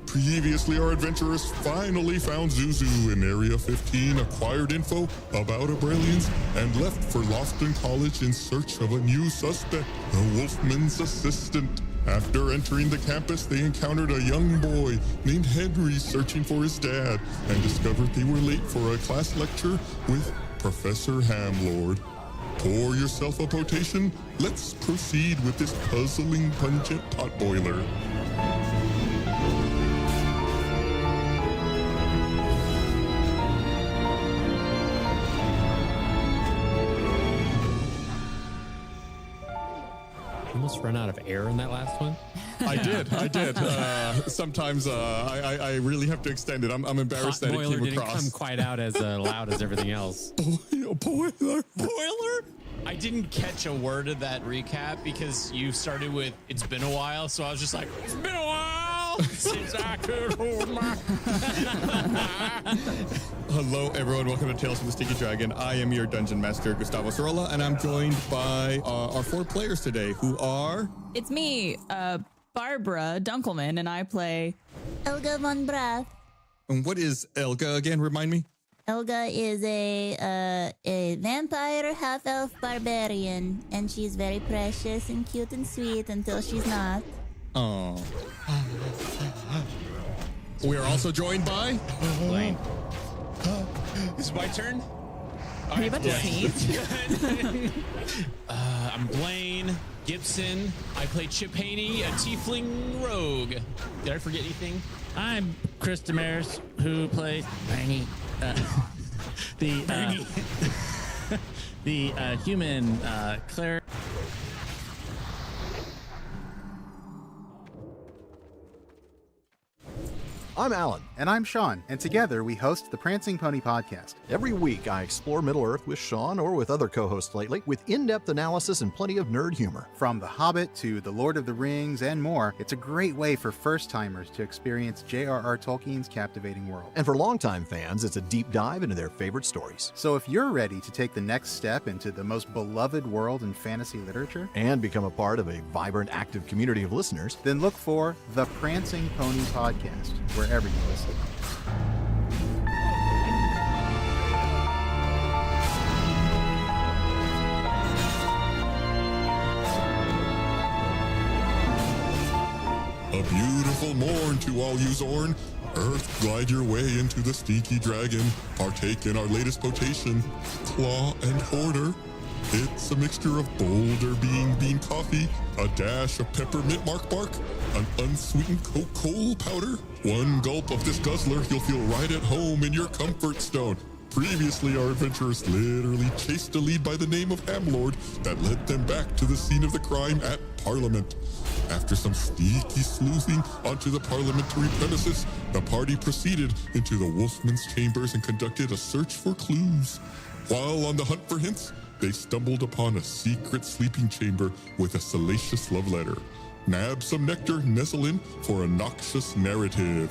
Previously, our adventurers finally found Zuzu in Area 15, acquired info about Abralians, and left for Lofton College in search of a new suspect, the Wolfman's assistant. After entering the campus, they encountered a young boy named Henry searching for his dad, and discovered they were late for a class lecture with Professor Hamlord. Pour yourself a potation. Let's proceed with this puzzling, pungent potboiler. Almost run out of air in that last one. I did. Sometimes I really have to extend it. I'm embarrassed that it boiler came didn't across. come quite out as loud as everything else. Boiler. I didn't catch a word of that recap because you started with "It's been a while," so I was just like, "It's been a while since I could hold my." Hello, everyone. Welcome to Tales from the Stinky Dragon. I am your Dungeon Master, Gustavo Sorolla, and I'm joined by our 4 players today, who are... It's me, Barbara Dunkelman, and I play Elga von Brath. And what is Elga again? Remind me. Elga is a vampire half-elf barbarian, and she's very precious and cute and sweet until she's not. Oh. We are also joined by... Blaine. Is it my turn? Are you about to sneeze? I'm Blaine Gibson. I play Chip Haney, a tiefling rogue. Did I forget anything? I'm Chris Damaris, who plays Bernie. The human cleric. I'm Alan. And I'm Sean, and together we host the Prancing Pony Podcast. Every week I explore Middle-earth with Sean or with other co-hosts lately with in-depth analysis and plenty of nerd humor. From The Hobbit to The Lord of the Rings and more, it's a great way for first-timers to experience J.R.R. Tolkien's captivating world. And for longtime fans, it's a deep dive into their favorite stories. So if you're ready to take the next step into the most beloved world in fantasy literature and become a part of a vibrant, active community of listeners, then look for the Prancing Pony Podcast wherever you listen. A beautiful morn to all you Zorn. Earth, glide your way into the stinky dragon. Partake in our latest potation, Claw and Hoarder. It's a mixture of boulder bean coffee, a dash of peppermint mark bark, an unsweetened coal powder. One gulp of this guzzler, you'll feel right at home in your comfort stone. Previously, our adventurers literally chased a lead by the name of Hamlord that led them back to the scene of the crime at Parliament. After some sneaky sleuthing onto the parliamentary premises, the party proceeded into the Wolfman's chambers and conducted a search for clues. While on the hunt for hints, they stumbled upon a secret sleeping chamber with a salacious love letter. Nab some nectar, nestle in for a noxious narrative.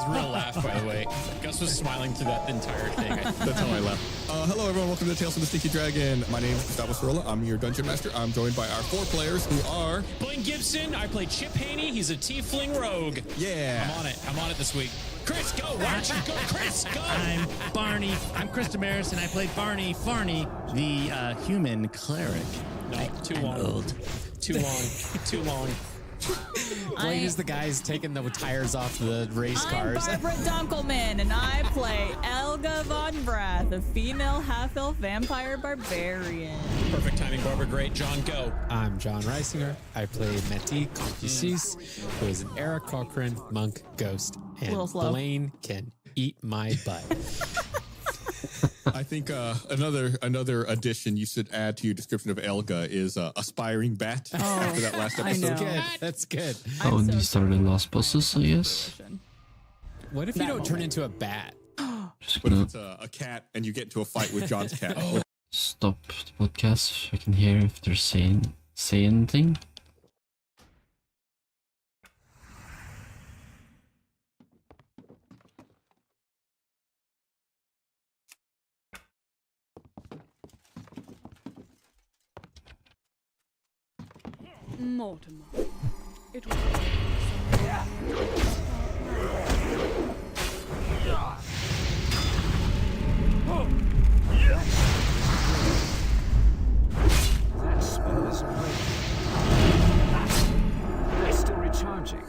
Real laugh, by the way. Gus was smiling through that entire thing. That's how I laugh. Hello, everyone. Welcome to Tales from the Stinky Dragon. My name is Gustavo Sorolla. I'm your dungeon master. I'm joined by our 4 players who are Blaine Gibson. I play Chip Haney. He's a tiefling rogue. Yeah. I'm on it this week. Chris, go. Why don't you go? Chris, go. I'm Barney. I'm Chris Damaris, and I play Barney Farney, the human cleric. No, too long. Old. Too long. Too long. Blaine is the guy who's taking the tires off the race cars. I'm Barbara Dunkelman, and I play Elga von Brath, a female half-elf vampire barbarian. Perfect timing, Barbara. Great. John, go. I'm John Reisinger. I play Meti Confucius, who is an Eric Cochran monk ghost. And Little slow. Blaine can eat my butt. I think another addition you should add to your description of Elga is aspiring bat after that last episode. That's good. Oh, these are the last bosses, I guess. What if you don't turn into a bat? Just What if gonna it's a cat and you get into a fight with John's cat? stop the podcast so I can hear if they're say anything. Mortimer. It was That spell isn't ready. That's still recharging.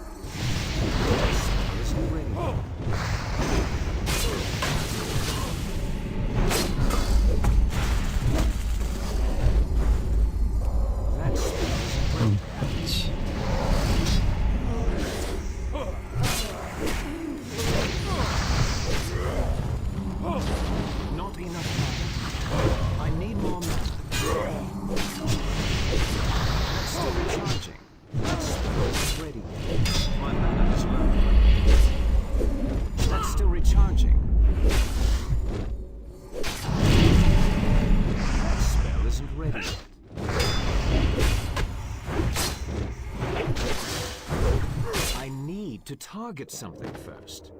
That spell isn't ready. That spell isn't ready. Not enough mana. I need more mana. That's still recharging. That spell isn't ready yet. My mana is low. That's still recharging. That spell isn't ready yet. I need to target something first.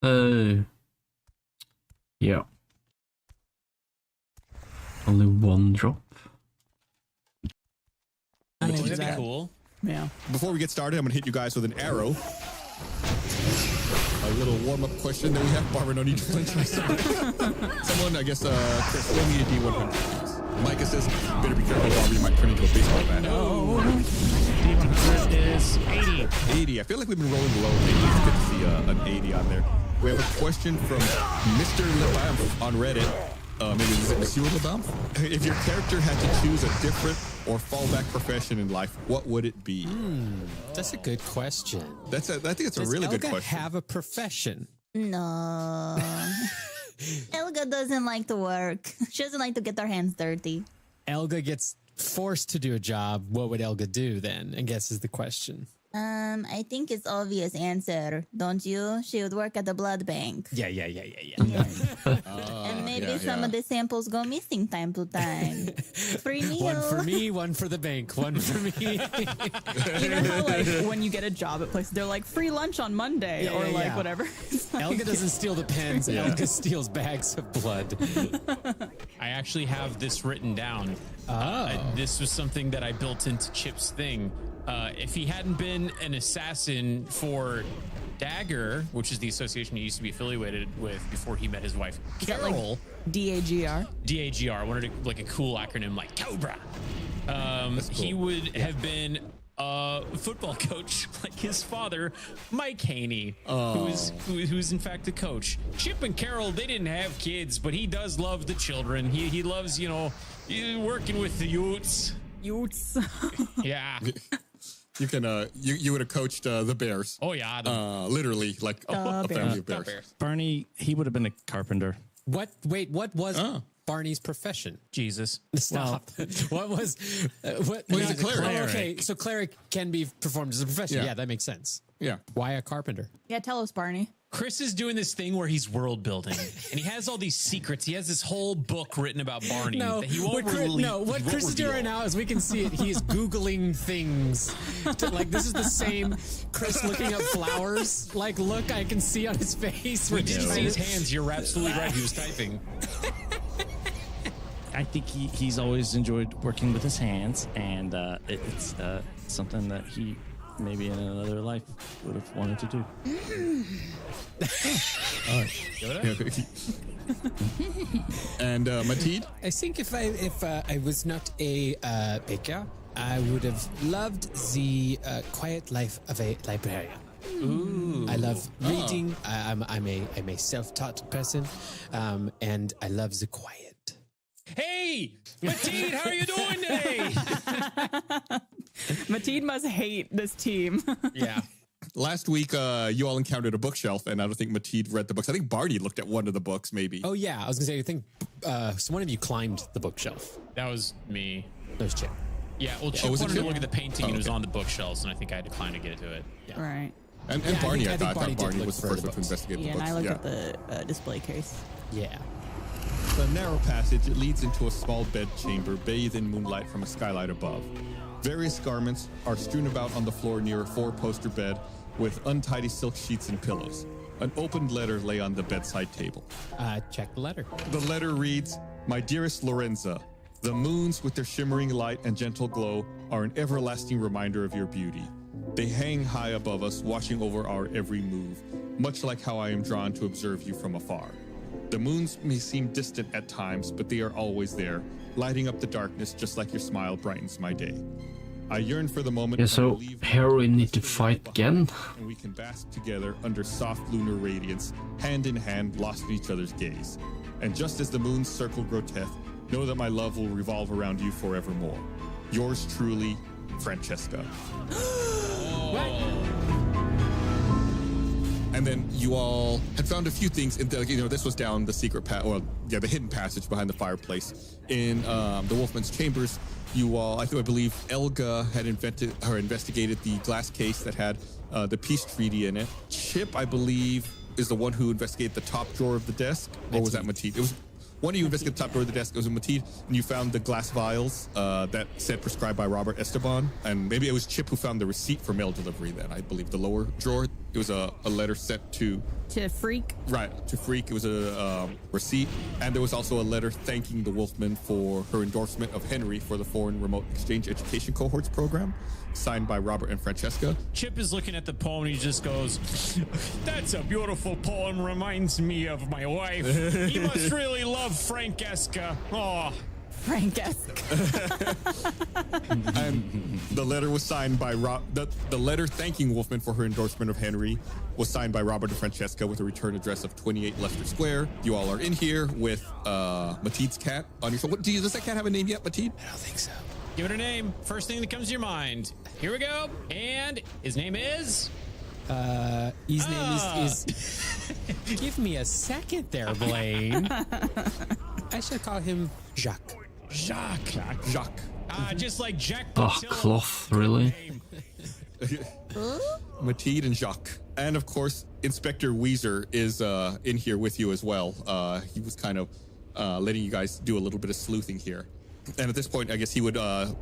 Yeah. Only one drop. That'd be cool. Yeah. Before we get started, I'm going to hit you guys with an arrow. A little warm-up question that we have. Barbara, no need to flinch. Someone, I guess, Chris, roll me a D100, please. Micah says, better be careful, Barbara, you might turn into a baseball bat. No. D100 is 80. 80. I feel like we've been rolling low. Maybe it's good to see an 80 on there. We have a question from Mr. LeBamf on Reddit. Maybe is it Monsieur LeBamf? If your character had to choose a different or fallback profession in life, what would it be? That's a good question. I think it's a really good question. Have a profession? No. Elga doesn't like to work. She doesn't like to get her hands dirty. Elga gets forced to do a job. What would Elga do then? I guess is the question. I think it's obvious answer, don't you? She would work at the blood bank. Yeah. And maybe some of the samples go missing time to time. Free meal. One for me, one for the bank, one for me. You know how like when you get a job at places, they're like free lunch on Monday or like whatever. Elga doesn't steal the pens. Elga steals bags of blood. I actually have this written down. This was something that I built into Chip's thing. If he hadn't been an assassin for Dagger, which is the association he used to be affiliated with before he met his wife, Carol. DAGR. DAGR. I wanted like a cool acronym like Cobra. Cool. He would have been a football coach like his father, Mike Haney, who's in fact a coach. Chip and Carol, they didn't have kids, but he does love the children. He loves, working with the youths. Yeah. You can you would have coached the Bears. Oh yeah, literally like a family of Bears. Barney, he would have been a carpenter. What? Wait, what was Barney's profession? Jesus. Stop. What was? What? He's a cleric. Oh, okay, so cleric can be performed as a profession. Yeah, that makes sense. Yeah. Why a carpenter? Yeah, tell us, Barney. Chris is doing this thing where he's world building, and he has all these secrets. He has this whole book written about Barney that he won't what Chris is doing right now is we can see it. He is Googling things. This is the same Chris looking up flowers. Like, look, I can see on his face. We didn't see his hands. You're absolutely right. He was typing. I think he's always enjoyed working with his hands, and it's something that he maybe in another life would have wanted to do. And Mateed? I think if I was not a baker, I would have loved the quiet life of a librarian. Ooh. I love reading. I'm a self-taught person, and I love the quiet. Hey, Mateed, how are you doing today? Mateed must hate this team. Yeah. Last week, you all encountered a bookshelf, and I don't think Mateed read the books. I think Barney looked at one of the books, maybe. Oh, yeah. I was going to say, I think so one of you climbed the bookshelf. That was me. There's Chip. Yeah, well, Chip wanted to look at the painting, and it was on the bookshelves, and I think I had to climb to get to it. Yeah. Right. And Barney, I thought Barney was the first one to investigate the books. And I looked at the display case. Yeah. The narrow passage, it leads into a small bed chamber bathed in moonlight from a skylight above. Various garments are strewn about on the floor near a four-poster bed with untidy silk sheets and pillows. An opened letter lay on the bedside table. Check the letter. The letter reads, "My dearest Lorenza, the moons with their shimmering light and gentle glow are an everlasting reminder of your beauty. They hang high above us, watching over our every move, much like how I am drawn to observe you from afar. The moons may seem distant at times, but they are always there, lighting up the darkness just like your smile brightens my day. I yearn for the moment." Yeah, so here we need to fight again. And we can bask together under soft lunar radiance, hand in hand, lost in each other's gaze. And just as the moon's circle groteth, know that my love will revolve around you forevermore. Yours truly, Francesca. And then you all had found a few things. This was down the secret the hidden passage behind the fireplace in the Wolfman's chambers. You all, I believe, Elga had investigated the glass case that had the peace treaty in it. Chip, I believe, is the one who investigated the top drawer of the desk. Or was that Mateed? It was one of you investigated the top drawer of the desk. It was Mateed, and you found the glass vials that said prescribed by Robert Esteban. And maybe it was Chip who found the receipt for mail delivery then. I believe the lower drawer. It was a letter sent to To Freak. Right, to Freak. It was a receipt. And there was also a letter thanking the Wolfman for her endorsement of Henry for the Foreign Remote Exchange Education Cohorts program, signed by Robert and Francesca. Chip is looking at the poem and he just goes, "That's a beautiful poem. Reminds me of my wife. You must really love Francesca." Oh. Francesca. And the letter was signed by the letter thanking Wolfman for her endorsement of Henry was signed by Robert and Francesca with a return address of 28 Leicester Square. You all are in here with Mateed's cat on your shoulder. Does that cat have a name yet, Mateed? I don't think so. Give it a name. First thing that comes to your mind. Here we go. And his name is? His name is Give me a second there, Blaine. I should call him Jacques. Jacques. Just like Jack. Oh, cloth, really? Mateed and Jacques. And of course, Inspector Weezer is in here with you as well. He was kind of letting you guys do a little bit of sleuthing here. And at this point, I guess he would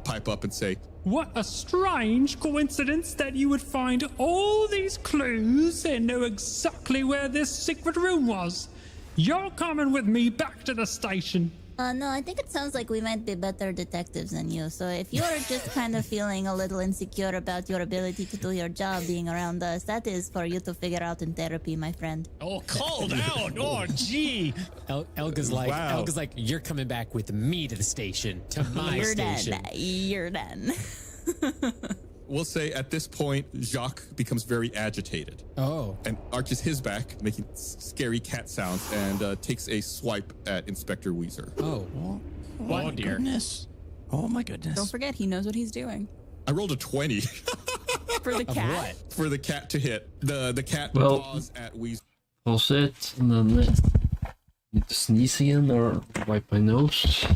pipe up and say, What a strange coincidence that you would find all these clues and know exactly where this secret room was. You're coming with me back to the station. No, I think it sounds like we might be better detectives than you. So if you're just kind of feeling a little insecure about your ability to do your job being around us, that is for you to figure out in therapy, my friend. Oh, called out. Oh, gee. Elga's like, you're coming back with me to the station, to my station. You're done. We'll say at this point, Jacques becomes very agitated. Oh. And arches his back, making scary cat sounds, and takes a swipe at Inspector Weezer. Oh. Oh, dear. Goodness. Oh, my goodness. Don't forget, he knows what he's doing. I rolled a 20. For the cat? For the cat to hit. The cat Well, paws at Weezer. Pause it, and then need to sneeze again or wipe my nose.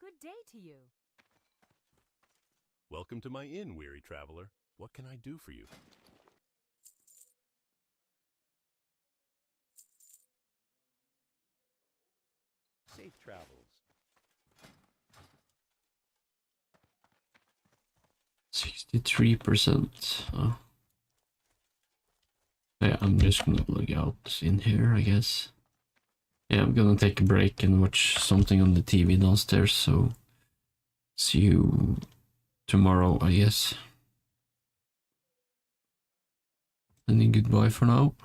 Good day to you. Welcome to my inn, weary traveler. What can I do for you? Safe travels. 63%. Oh. Yeah, I'm just gonna log out in here, I guess. Yeah, I'm gonna take a break and watch something on the TV downstairs, so see you tomorrow, I guess. And goodbye for now.